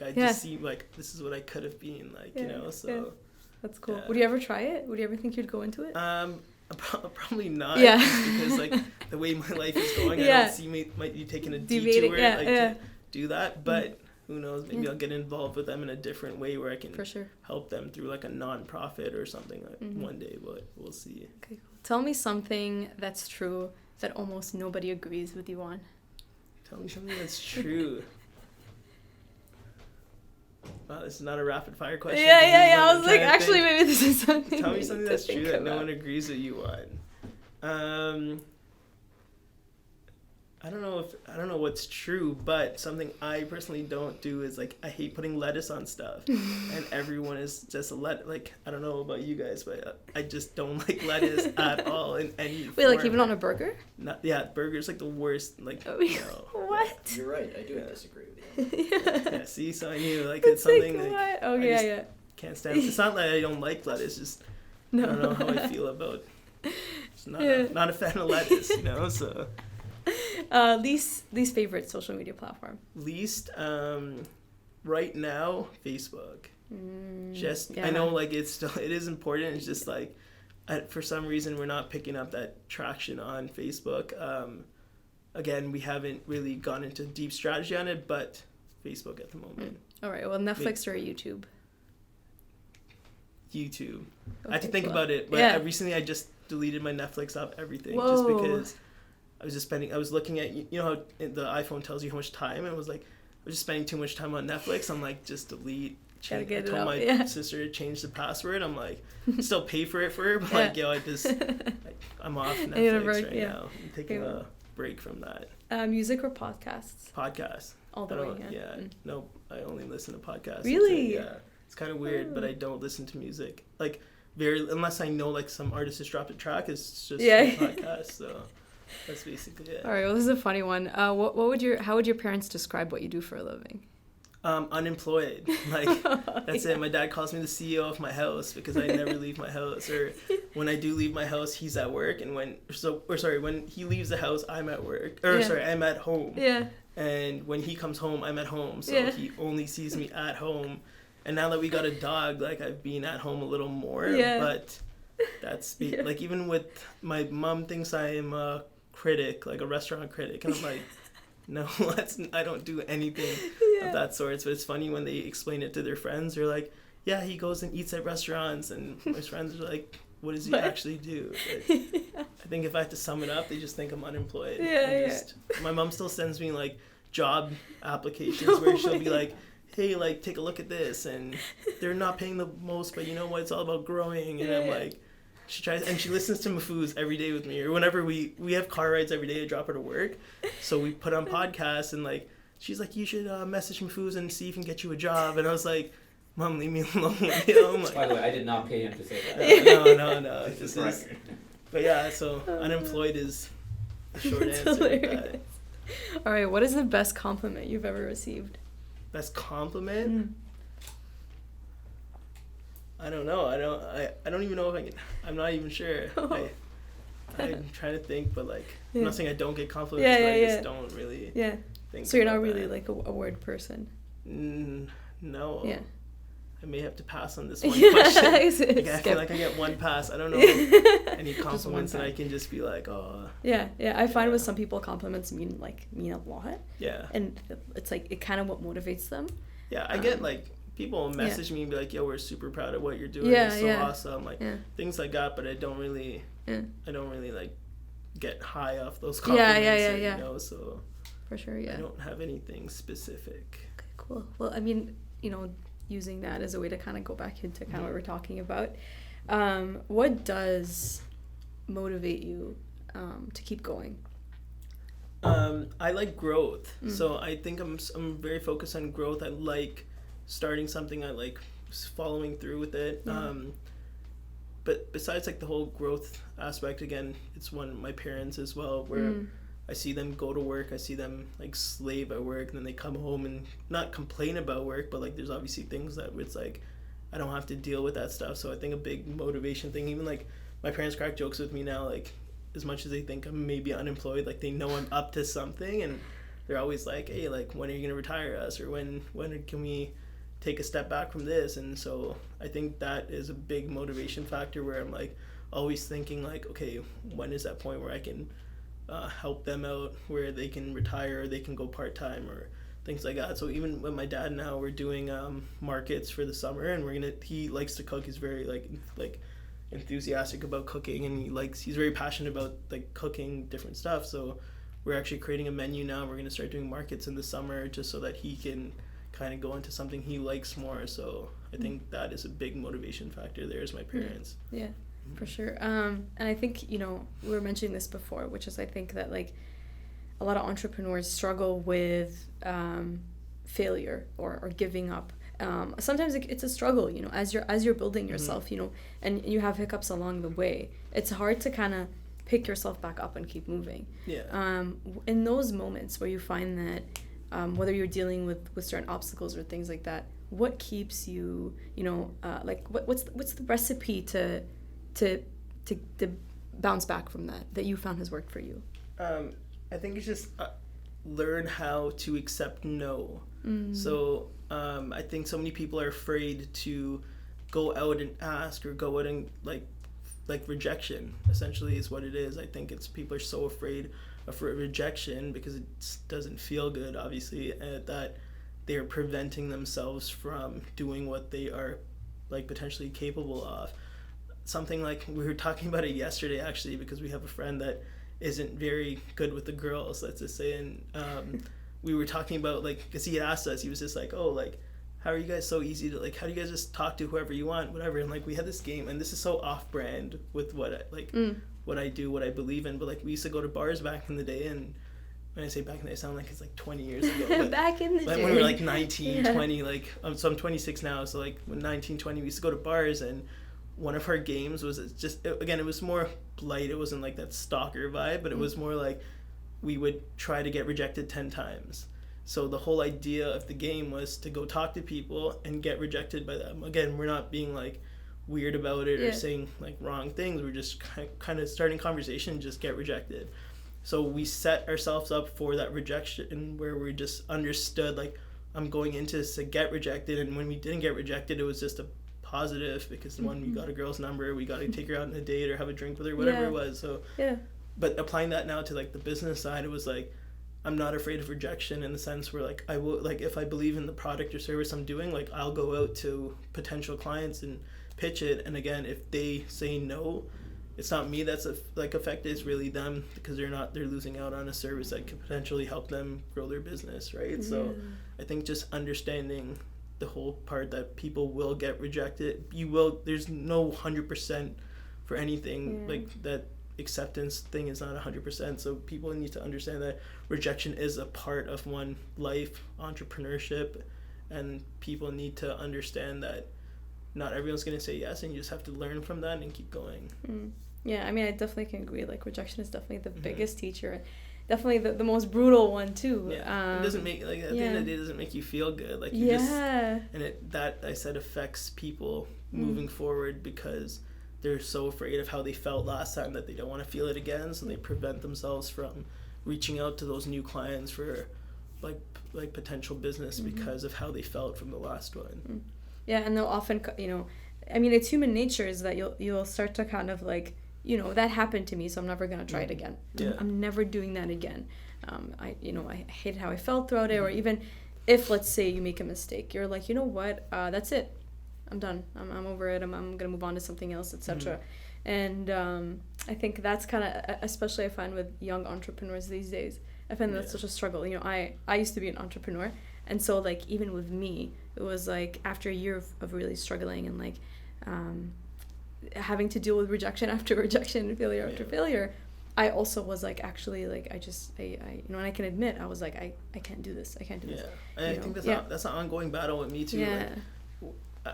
I just see like this is what I could have been, like, you know. So that's cool. Would you ever try it? Would you ever think you'd go into it? Probably not. Just because like the way my life is going, I don't see me might be taking a detour to do that. But who knows? Maybe I'll get involved with them in a different way where I can help them through like a non-profit or something like one day. But we'll see. Okay, cool. Tell me something that's true that almost nobody agrees with you on. Tell me something that's true. Wow, this is not a rapid fire question. I was like, actually, maybe this is something. Tell me something that's true that no one agrees with you on. I don't know what's true, but something I personally don't do is like I hate putting lettuce on stuff, and everyone is just like I don't know about you guys, but I just don't like lettuce at all in any form. Wait, like even on a burger? Burger's like the worst. Like what? Yeah. You're right. I do disagree with you. Yeah. See, so I knew like it's something like what? Okay, yeah. Can't stand. It's not like I don't like lettuce. Just I don't know how I feel about. It's not a fan of lettuce, So. Least favorite social media platform. Least, right now, Facebook. I know like it is important. It's just like, for some reason we're not picking up that traction on Facebook. Again, we haven't really gone into deep strategy on it, but Facebook at the moment. All right. Well, Netflix or YouTube. YouTube. Okay, I have to think about it, but recently I just deleted my Netflix off everything. Whoa. Just because I was looking at, how the iPhone tells you how much time, and it was like, I was just spending too much time on Netflix. I'm like, just delete. I told my sister to change the password. I'm like, still pay for it for her, but like, I'm off Netflix right now. I'm taking a break from that. Music or podcasts? Podcasts. All the way, No, I only listen to podcasts. Really? Yeah. It's kind of weird, but I don't listen to music. Like, unless I know, like, some artist has dropped a track, it's just a podcast, so that's basically it. All right, well, this is a funny one. How would your parents describe what you do for a living? Unemployed. Like, that's it. My dad calls me the CEO of my house because I never leave my house. Or when I do leave my house, he's at work. And when he leaves the house, I'm at work. I'm at home. Yeah. And when he comes home, I'm at home. So he only sees me at home. And now that we got a dog, like, I've been at home a little more. Yeah. But that's, like, even with my mom thinks I am a critic, like a restaurant critic. And I'm like, no, I don't do anything of that sort. But it's funny when they explain it to their friends. They're like, yeah, he goes and eats at restaurants. And my friends are like, what does he actually do? But I think if I had to sum it up, they just think I'm unemployed. My mom still sends me, like, job applications where she'll be like, hey, like, take a look at this. And they're not paying the most, but you know what? It's all about growing. And I'm like, she listens to Mafuz every day with me, or whenever we have car rides every day to drop her to work, so we put on podcasts, and like she's like, you should message Mafuz and see if he can get you a job. And I was like, Mom, leave me alone. Like, by the way, I did not pay him to say that. No. But yeah, so unemployed is the short answer. All right, what is the best compliment you've ever received? Best compliment? I don't know. I don't even know if I can. I'm not even sure. I'm trying to think, but like, I'm not saying I don't get compliments, but I just don't really think. So you're not really like a word person? No. Yeah. I may have to pass on this one question. I feel like I get one pass. I don't know any compliments, and I can just be like, oh. Yeah. I find with some people compliments mean a lot. Yeah. And it's like it kind of what motivates them. Yeah, I get like. People message me and be like, yo, we're super proud of what you're doing. It's so awesome. Like, things like that, but I don't really like get high off those compliments. You know, so. For sure, yeah. I don't have anything specific. Okay, cool. Well, I mean, using that as a way to kind of go back into kind of what we're talking about, what does motivate you to keep going? I like growth. So I think I'm very focused on growth. I like starting something, I like following through with it. But besides like the whole growth aspect, again, it's one of my parents as well, where I see them go to work, I see them like slave at work, and then they come home and not complain about work, but like there's obviously things that it's like I don't have to deal with that stuff. So I think a big motivation thing, even like my parents crack jokes with me now, like as much as they think I'm maybe unemployed, like they know I'm up to something, and they're always like, hey, like when are you gonna retire us, or when can we take a step back from this? And so I think that is a big motivation factor, where I'm like always thinking like, okay, when is that point where I can help them out, where they can retire, or they can go part-time, or things like that. So even with my dad now, we're doing markets for the summer, and he likes to cook. He's very like enthusiastic about cooking, and he's very passionate about like cooking different stuff. So we're actually creating a menu now. We're going to start doing markets in the summer, just so that he can kind of go into something he likes more. So I think that is a big motivation factor there, is my parents. Yeah, for sure. And I think, we were mentioning this before, which is I think that like a lot of entrepreneurs struggle with failure or giving up. Sometimes it's a struggle, you know, as you're building yourself, you know, and you have hiccups along the way. It's hard to kind of pick yourself back up and keep moving. Yeah. In those moments where you find that whether you're dealing with certain obstacles or things like that, what keeps you, you know, like what's the recipe to bounce back from that you found has worked for you? I think it's just learn how to accept no. So I think so many people are afraid to go out and ask or go out and like rejection essentially is what it is. I think it's people are so afraid of rejection because it doesn't feel good, obviously, that they're preventing themselves from doing what they are like potentially capable of. Something like we were talking about it yesterday actually, because we have a friend that isn't very good with the girls, let's just say, and we were talking about like, because he asked us, he was just like, oh, like, how are you guys so easy to, like, how do you guys just talk to whoever you want, whatever, and like we had this game, and this is so off-brand with what I do, what I believe in, but like we used to go to bars back in the day, and when I say back in the day, I sound like it's like 20 years ago. But back in the day. When we were like 19, 20, like, so I'm 26 now, so like when 19, 20, we used to go to bars, and one of our games was just, again, it was more light, it wasn't like that stalker vibe, but it was more like we would try to get rejected 10 times. So the whole idea of the game was to go talk to people and get rejected by them. Again, we're not being like weird about it or saying like wrong things. We're just kind of starting conversation and just get rejected. So we set ourselves up for that rejection where we just understood like I'm going into this to get rejected, and when we didn't get rejected, it was just a positive because one, we got a girl's number, we got to take her out on a date or have a drink with her, whatever it was. So but applying that now to like the business side, it was like I'm not afraid of rejection in the sense where like I will, like if I believe in the product or service I'm doing, like I'll go out to potential clients and pitch it, and again, if they say no, it's not me that's affected, it's really them, because they're losing out on a service that could potentially help them grow their business, right? So I think just understanding the whole part that people will get rejected, there's no 100% for anything, like that acceptance thing is not 100%, so people need to understand that rejection is a part of one life, entrepreneurship, and people need to understand that not everyone's going to say yes, and you just have to learn from that and keep going. Yeah, I mean, I definitely can agree, like rejection is definitely the biggest teacher, definitely the most brutal one too. It doesn't make, like, at the end of the day, it doesn't make you feel good, like you just, and that I said affects people moving forward because they're so afraid of how they felt last time that they don't want to feel it again, so they prevent themselves from reaching out to those new clients for like potential business because of how they felt from the last one. Yeah, and they'll often, you know, I mean, it's human nature is that you'll start to kind of like, you know, that happened to me, so I'm never gonna try it again. I'm never doing that again. I hated how I felt throughout it, or even if, let's say, you make a mistake, you're like, you know what, that's it. I'm done. I'm over it. I'm going to move on to something else, etc. And I think that's kind of, especially I find with young entrepreneurs these days, I find that's such a struggle. You know, I used to be an entrepreneur, and so like even with me, it was like after a year of really struggling and like having to deal with rejection after rejection, failure after failure, I also was like, actually, like I you know, and I can admit I was like, I can't do this. I can't do this. And I think that's an ongoing battle with me too. Like,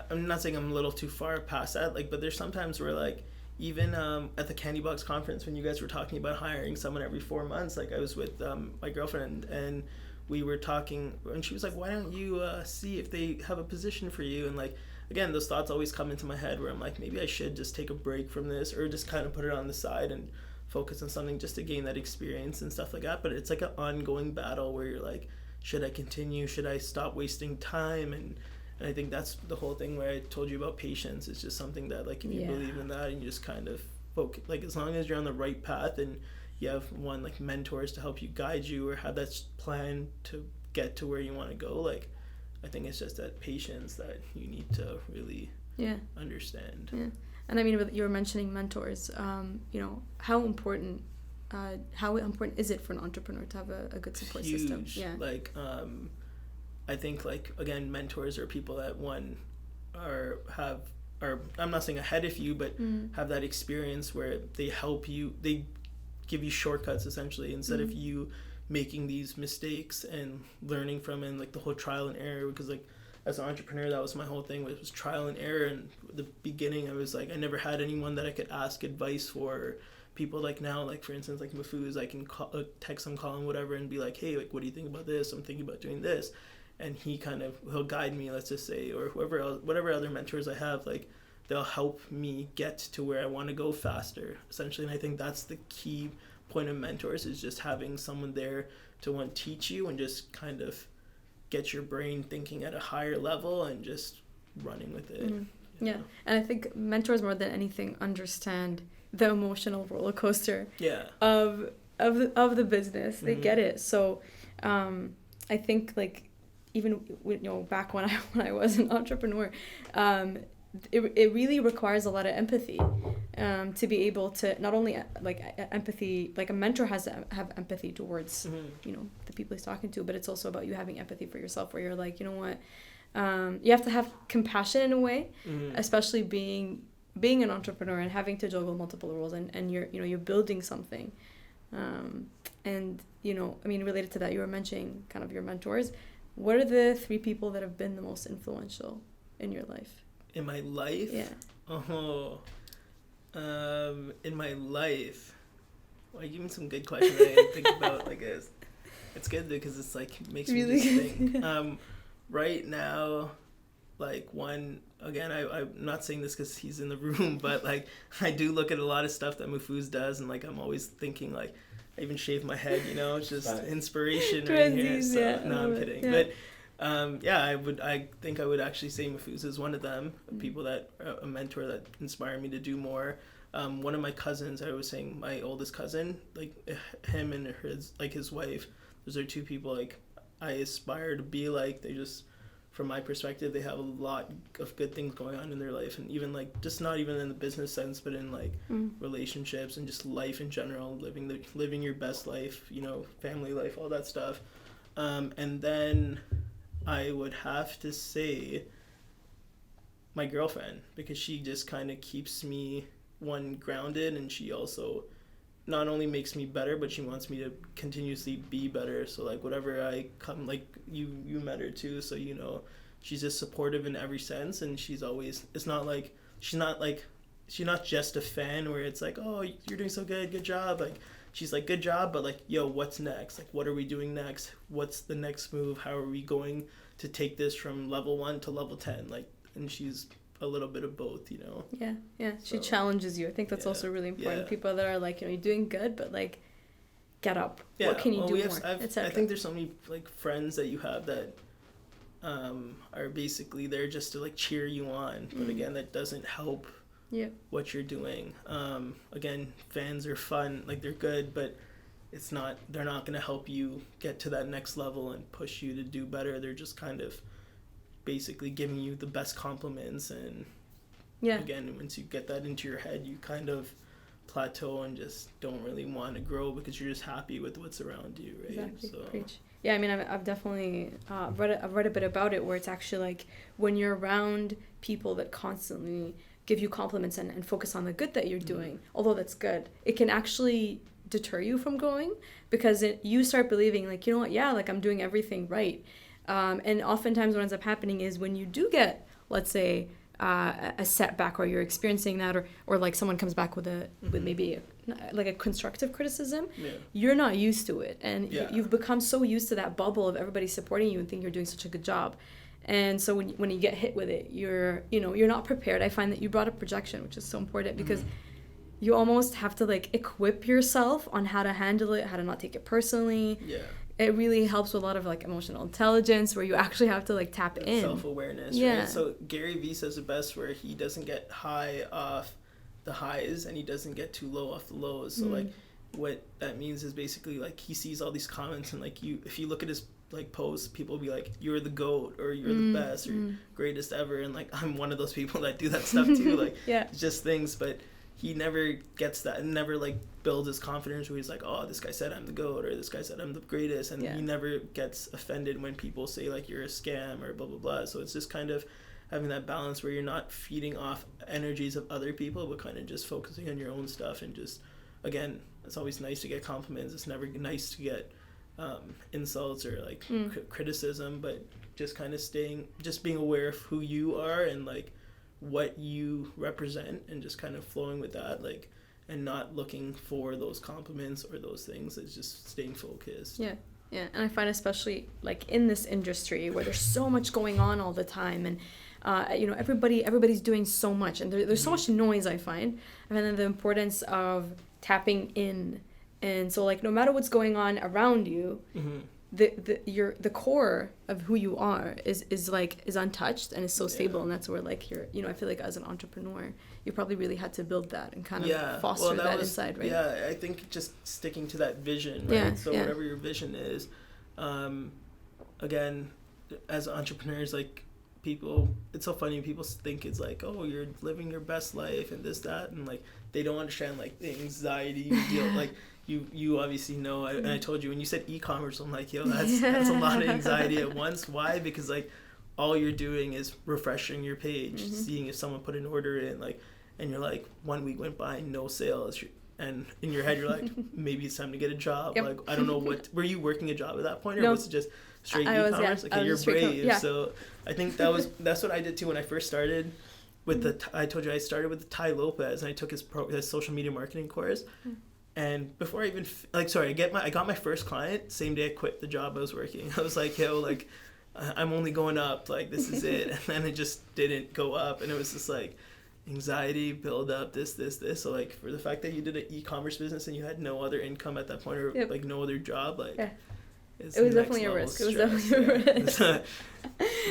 I'm not saying I'm a little too far past that, like, but there's sometimes where like even at the Candybox conference when you guys were talking about hiring someone every 4 months, like I was with my girlfriend and we were talking and she was like, why don't you see if they have a position for you? And like, again, those thoughts always come into my head where I'm like, maybe I should just take a break from this or just kind of put it on the side and focus on something just to gain that experience and stuff like that. But it's like an ongoing battle where you're like, should I continue? Should I stop wasting time? And I think that's the whole thing where I told you about patience. It's just something that, like, if you believe in that and you just kind of focus, like, as long as you're on the right path and you have like mentors to help you guide you or have that plan to get to where you want to go, like, I think it's just that patience that you need to really understand. Yeah. And I mean, you were mentioning mentors, you know, how important is it for an entrepreneur to have a good support system? Yeah. Like, I think, like, again, mentors are people that are I'm not saying ahead of you, but have that experience where they help you, they give you shortcuts essentially instead of you making these mistakes and learning from it, and like the whole trial and error, because like as an entrepreneur, that was my whole thing, was trial and error. And the beginning, I was like, I never had anyone that I could ask advice for. People like now, like for instance, like Mafuz, I can text him, call him, whatever, and be like, hey, like, what do you think about this? I'm thinking about doing this. And he'll guide me, let's just say, or whoever else, whatever other mentors I have, like, they'll help me get to where I want to go faster, essentially. And I think that's the key point of mentors, is just having someone there to want to teach you and just kind of get your brain thinking at a higher level and just running with it. Mm-hmm. Yeah. And I think mentors, more than anything, understand the emotional roller coaster of the business. They get it. So I think, like, even back when I was an entrepreneur, it really requires a lot of empathy to be able to not only empathy, like a mentor has to have empathy towards the people he's talking to, but it's also about you having empathy for yourself, where you're like, you know what, you have to have compassion in a way, especially being an entrepreneur and having to juggle multiple roles, and you're building something, and related to that, you were mentioning kind of your mentors. What are the 3 people that have been the most influential in your life? In my life? Yeah. In my life, well, you give me some good questions I didn't think about. Like, it's good because it's like makes me really just think. Right now, like, one, again, I'm not saying this because he's in the room, but like I do look at a lot of stuff that Mafuz does, and like I'm always thinking, like, I even shave my head, it's just inspiration right here. So no, I'm kidding. Yeah. But I think I would actually say Mafuz is one of them. People that a mentor that inspired me to do more. One of my cousins, I was saying, my oldest cousin, like him and his wife, those are 2 people like I aspire to be like. They just, from my perspective, they have a lot of good things going on in their life, and even like just not even in the business sense, but in like relationships and just life in general, living your best life, family life, all that stuff. And then I would have to say my girlfriend, because she just kind of keeps me grounded, and she also not only makes me better, but she wants me to continuously be better. So like whatever I come, like you met her too, so she's just supportive in every sense, and she's always, it's not like she's not just a fan where it's like, oh, you're doing so good job, like she's like, good job, but like, yo, what's next? Like, what are we doing next? What's the next move? How are we going to take this from level 1 to level 10? Like, and she's a little bit of both, Yeah. She challenges you. I think that's also really important. Yeah. People that are like, you're doing good, but like, get up. Yeah. What can you do more? I think there's so many like friends that you have that are basically there just to like cheer you on, but again, that doesn't help what you're doing. Again, fans are fun, like they're good, but they're not going to help you get to that next level and push you to do better. They're just kind of basically giving you the best compliments, and again, once you get that into your head, you kind of plateau and just don't really want to grow because you're just happy with what's around you, right? Exactly. So. Preach. Yeah, I mean, I've definitely read a bit about it, where it's actually like when you're around people that constantly give you compliments and focus on the good that you're doing, although that's good, it can actually deter you from going, because you start believing like, you know what, like I'm doing everything right. And oftentimes what ends up happening is when you do get, let's say, a setback, or you're experiencing that, or like someone comes back with with maybe like a constructive criticism, you're not used to it, and you've become so used to that bubble of everybody supporting you and think you're doing such a good job. And so when you get hit with it, you're not prepared. I find that you brought up projection, which is so important, because you almost have to like equip yourself on how to handle it, how to not take it personally. It really helps with a lot of like emotional intelligence, where you actually have to like tap in. Self-awareness, right? So Gary Vee says it best, where he doesn't get high off the highs and he doesn't get too low off the lows. So like what that means is basically like he sees all these comments, and like if you look at his like posts, people will be like, you're the GOAT, or you're the best, or greatest ever, and like I'm one of those people that do that stuff too. Like it's just things, but he never gets that, and never like builds his confidence where he's like, oh, this guy said I'm the GOAT, or this guy said I'm the greatest, and he never gets offended when people say like you're a scam or blah blah blah. So it's just kind of having that balance where you're not feeding off energies of other people, but kind of just focusing on your own stuff. And just, again, it's always nice to get compliments. It's never nice to get insults or like criticism, but just kind of being aware of who you are and like what you represent, and just kind of flowing with that, like, and not looking for those compliments or those things. It's just staying focused. Yeah, and I find especially like in this industry where there's so much going on all the time, and everybody's doing so much, and there's so much noise, I find. And then the importance of tapping in, and so like no matter what's going on around you, the core of who you are is untouched and is so stable, and that's where like I feel like as an entrepreneur you probably really had to build that and kind of foster that inside, right? Yeah, I think just sticking to that vision, right? Whatever your vision is, again, as entrepreneurs, like, it's so funny, people think it's like, oh, you're living your best life and this, that, and like they don't understand like the anxiety you deal like you obviously know. And I told you when you said e-commerce, I'm like, yo, that's a lot of anxiety at once. Why? Because like all you're doing is refreshing your page, seeing if someone put an order in, like, and you're like, 1 week went by, no sales, and in your head you're like, maybe it's time to get a job. Like, I don't know, were you working a job at that point, or was it just straight e-commerce? Okay, you're brave. So I think that's what I did too when I first started with I told you I started with Ty Lopez, and I took his social media marketing course. And before I even I got my first client same day I quit the job I was working. I was like, yo, like, I'm only going up, like, this is it. And then it just didn't go up, and it was just like anxiety build up, this. So like, for the fact that you did an e-commerce business and you had no other income at that point, or like no other job, like, it was definitely a risk. It was definitely a risk.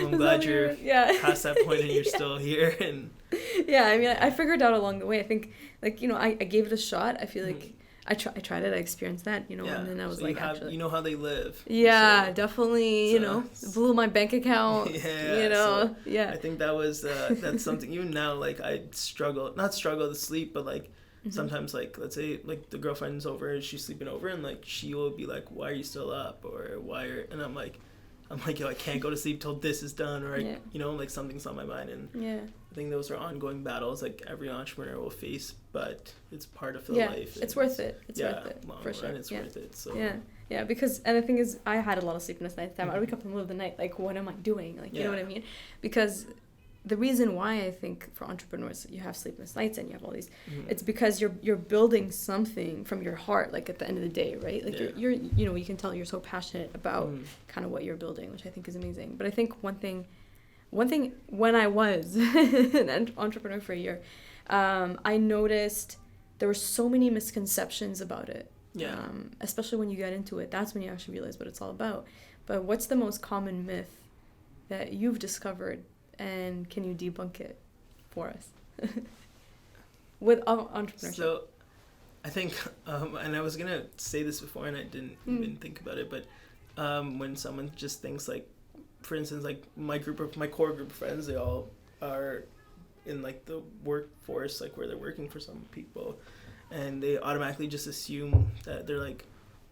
I'm glad you're past that point and you're still here. And I mean, I figured out along the way. I think, like, I gave it a shot. I feel like I tried it, I experienced that, and then I was so like, you know how they live. Yeah, so, definitely, blew my bank account, I think that was, that's something, even now, like, I not struggle to sleep, but like, sometimes, like, let's say, like, the girlfriend's over and she's sleeping over, and like, she will be like, why are you still up, or and I'm like, yo, I can't go to sleep till this is done, or like, something's on my mind. And I think those are ongoing battles like every entrepreneur will face, but it's part of the life. It's worth it. It's worth it, long for run, sure. It's worth it. So because, and the thing is, I had a lot of sleepless nights. I would wake up in the middle of the night, like, what am I doing? Like, you know what I mean? Because the reason why I think for entrepreneurs you have sleepless nights and you have all these, it's because you're building something from your heart, like, at the end of the day, right? Like, you're you can tell you're so passionate about kind of what you're building, which I think is amazing. But I think one thing when I was an entrepreneur for a year, I noticed there were so many misconceptions about it. Especially when you get into it, that's when you actually realize what it's all about. But what's the most common myth that you've discovered, and can you debunk it for us with entrepreneurship? So I think, and I was gonna say this before and I didn't even think about it, but when someone just thinks, like, for instance, like, my core group of friends, they all are in, like, the workforce, like, where they're working for some people, and they automatically just assume that they're like,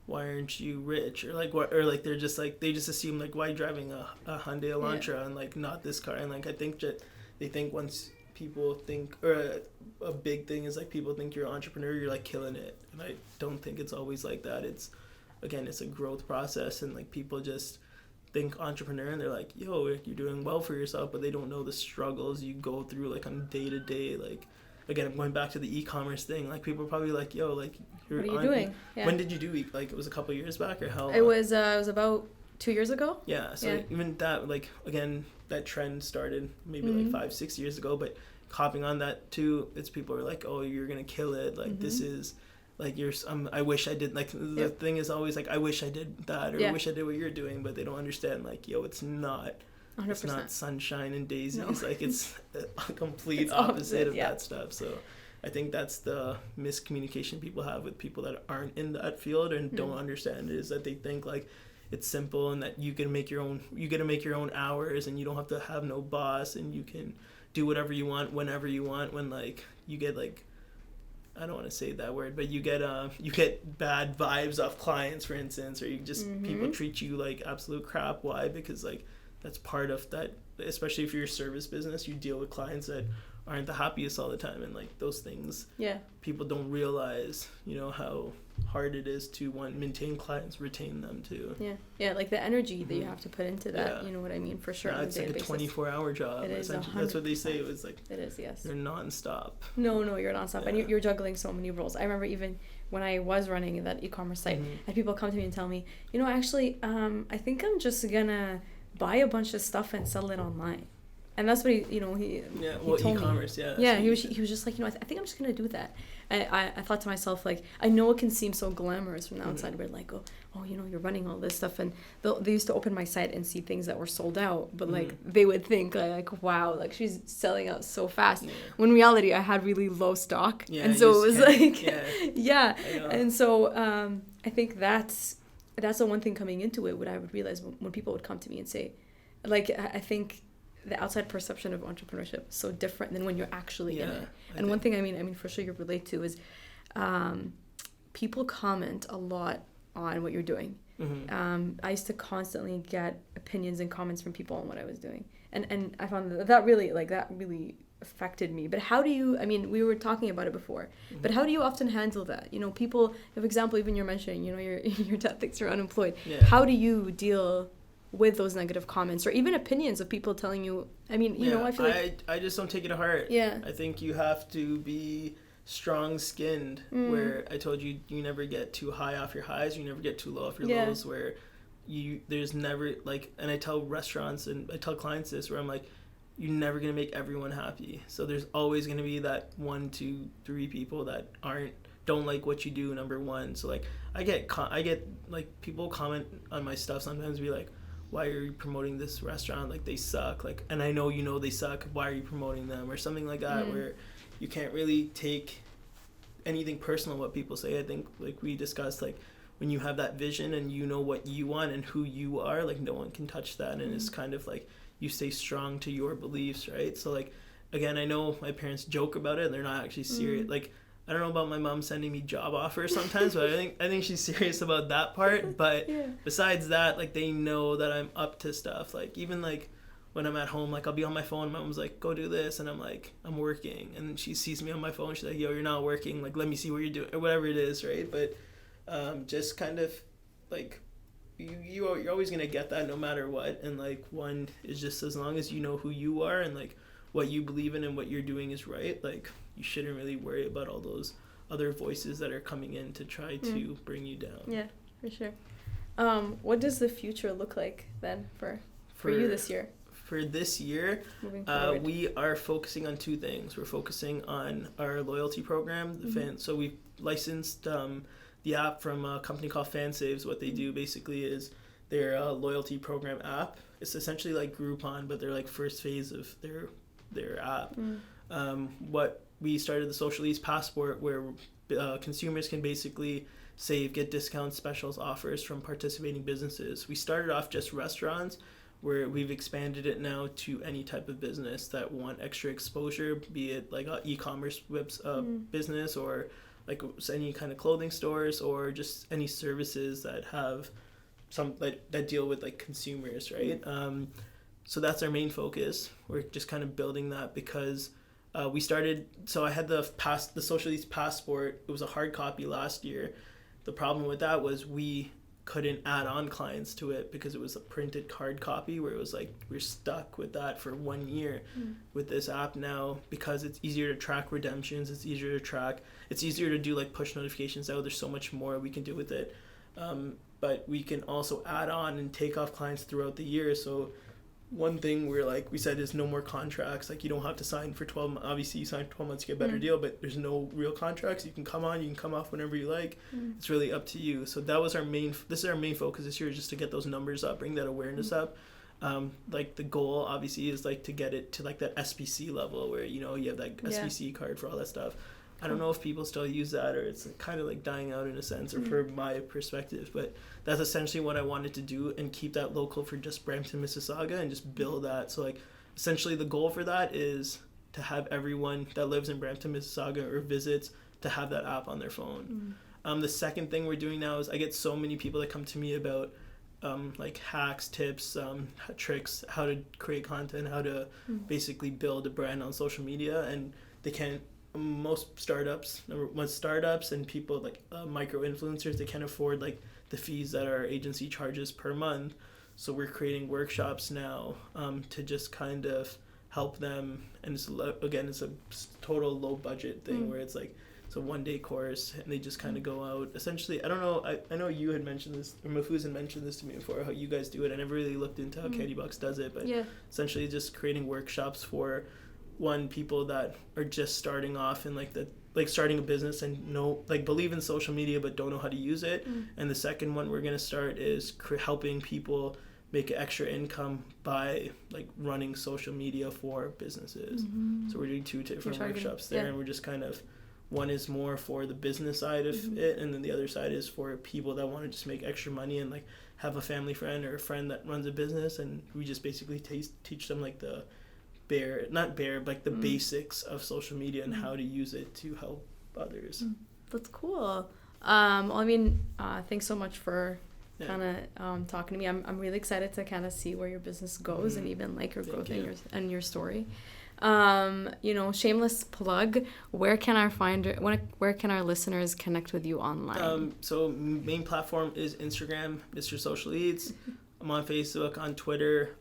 why aren't you rich, or like, what, or like, they're just like, they just assume, like, why are you driving a Hyundai Elantra and like not this car. And like, I think that they think once people think, or a big thing is, like, people think you're an entrepreneur, you're like killing it, and I don't think it's always like that. It's a growth process, and like, people just think entrepreneur and they're like, yo, you're doing well for yourself, but they don't know the struggles you go through, like, on day to day. Like, again, I'm going back to the e-commerce thing, like, people are probably like, yo, like, what are you doing? When did you do like, it was a couple of years back, or how? It was about 2 years ago. Even that, like, again, that trend started maybe like 5-6 years ago, but hopping on that too, it's people are like, oh, you're gonna kill it, like, this is like, I wish I did, like, the thing is always like, I wish I did that, or I wish I did what you're doing, but they don't understand, like, yo, it's not 100%. It's not sunshine and daisies. No. Like, it's a complete opposite of that stuff. So I think that's the miscommunication people have with people that aren't in that field and don't understand it, is that they think, like, it's simple and that you get to make your own hours and you don't have to have no boss and you can do whatever you want whenever you want, when, like, you get, like, I don't want to say that word, but you get bad vibes off clients, for instance, or you just people treat you like absolute crap. Why? Because, like, that's part of that, especially if you're a service business, you deal with clients that aren't the happiest all the time, and, like, those things people don't realize, how hard it is to maintain clients, retain them too. Yeah, like the energy that you have to put into that. You know what I mean, for sure. It's like a 24-hour job. It is. That's what they say. It was like, it is. Yes, you're nonstop. No, you're nonstop, and you're juggling so many roles. I remember even when I was running that e-commerce site, I had people come to me and tell me, actually, I think I'm just gonna buy a bunch of stuff and sell it online. And that's what he told e-commerce, me. Yeah, he was just like, I think I'm just gonna do that. I thought to myself, like, I know it can seem so glamorous from the outside. We're like, oh, you're running all this stuff, and they used to open my site and see things that were sold out, but like they would think like, wow, like she's selling out so fast. When in reality, I had really low stock, and so it was like, and so I think that's the one thing coming into it. What I would realize when people would come to me and say, like, I think the outside perception of entrepreneurship is so different than when you're actually in it. And one thing I mean for sure you relate to is people comment a lot on what you're doing. I used to constantly get opinions and comments from people on what I was doing, and I found that really affected me. But how do you, we were talking about it before, but how do you often handle that? People, for example, even you're mentioning, your dad thinks you're unemployed. How do you deal with those negative comments or even opinions of people telling you, I feel like I just don't take it to heart. I think you have to be strong-skinned, where I told you never get too high off your highs, you never get too low off your lows, where there's never, like, and I tell restaurants and I tell clients this, where I'm like, you're never going to make everyone happy. So there's always going to be that 1, 2, 3 people that don't like what you do, number one. So like I get like people comment on my stuff sometimes, be like, why are you promoting this restaurant? Like, they suck. Like, and I know they suck. Why are you promoting them? Or something like that, where you can't really take anything personal what people say. I think, like we discussed, like when you have that vision and you know what you want and who you are, like no one can touch that. And it's kind of like you stay strong to your beliefs, right? So like, again, I know my parents joke about it and they're not actually serious. Like, I don't know about my mom sending me job offers sometimes, but I think she's serious about that part. But besides that, like, they know that I'm up to stuff. Like, even like when I'm at home, like I'll be on my phone, my mom's like, go do this, and I'm like, I'm working, and she sees me on my phone, she's like, yo, you're not working, like let me see what you're doing, or whatever it is, right? But just kind of like you're always gonna get that no matter what. And like, one is just, as long as you know who you are and like what you believe in and what you're doing is right, like you shouldn't really worry about all those other voices that are coming in to try to bring you down. Yeah, for sure. What does the future look like then for you this year? For this year, we are focusing on 2 things. We're focusing on our loyalty program, so we licensed the app from a company called FanSaves. What they do basically is they're a loyalty program app. It's essentially like Groupon, but they're like first phase of their app. What we started the SocialEats Passport, where consumers can basically save, get discounts, specials, offers from participating businesses. We started off just restaurants, where we've expanded it now to any type of business that want extra exposure, be it like a e-commerce business, or like any kind of clothing stores, or just any services that have some that deal with like consumers, right? So that's our main focus. We're just kind of building that because we started. So I had the SocialEats Passport. It was a hard copy last year. The problem with that was we couldn't add on clients to it because it was a printed hard copy, where it was like we're stuck with that for 1 year. With this app now, because it's easier to track redemptions, it's easier to do like push notifications out. There's so much more we can do with it, but we can also add on and take off clients throughout the year. So one thing we said is no more contracts. Like, you don't have to sign for 12 months. Obviously you sign 12 months, you get a better deal, but there's no real contracts. You can come on, you can come off whenever you like. It's really up to you. So that was this is our main focus this year, just to get those numbers up, bring that awareness up. Like the goal obviously is like to get it to like that SPC level, where you have that SPC card for all that stuff. I don't know if people still use that, or it's kind of like dying out in a sense, or from my perspective, but that's essentially what I wanted to do, and keep that local for just Brampton, Mississauga, and just build that. So like, essentially the goal for that is to have everyone that lives in Brampton, Mississauga, or visits, to have that app on their phone. The second thing we're doing now is I get so many people that come to me about like hacks, tips, tricks, how to create content, how to basically build a brand on social media, and they can't most startups and people like micro influencers, they can't afford like the fees that our agency charges per month. So we're creating workshops now to just kind of help them. And it's a total low budget thing where it's like it's a 1-day course and they just kind of go out. Essentially, I don't know. I know you had mentioned this, or Mahfouz had mentioned this to me before, how you guys do it. I never really looked into how Candybox does it, but essentially just creating workshops for people that are just starting off and starting a business and believe in social media but don't know how to use it. And the second one we're going to start is helping people make extra income by like running social media for businesses. So we're doing 2 different workshops there, and we're just kind of, one is more for the business side of it, and then the other side is for people that want to just make extra money and like have a family friend or a friend that runs a business, and we just basically teach them like the the basics of social media and how to use it to help others. That's cool. Well, I mean, thanks so much for kind of talking to me. I'm really excited to kind of see where your business goes and even like your growth and your story. Shameless plug, where can our listeners connect with you online? So main platform is Instagram, MrSocialEats. I'm on Facebook, on Twitter.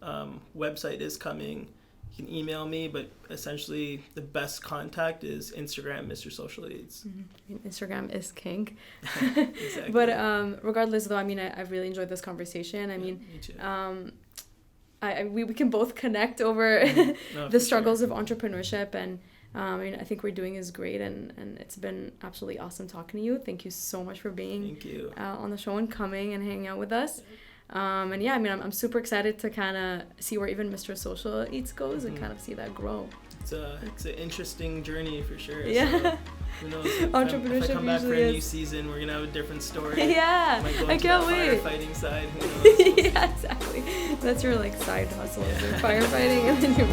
Website is coming. You can email me, but essentially the best contact is Instagram, MrSocialEats. Instagram is king. Exactly. But regardless, though, I mean, I've really enjoyed this conversation. I mean, me too. We can both connect over the struggles of entrepreneurship, and I think what we're doing is great, and it's been absolutely awesome talking to you. Thank you so much for being on the show and coming and hanging out with us. I'm super excited to kind of see where even MrSocialEats goes and kind of see that grow. It's an interesting journey for sure. Yeah. So, who knows? Entrepreneurship if I come back for a new season, we're gonna have a different story. Yeah, I can't wait. Firefighting side. Who knows? Yeah, exactly. That's your like side hustle, your firefighting, and then your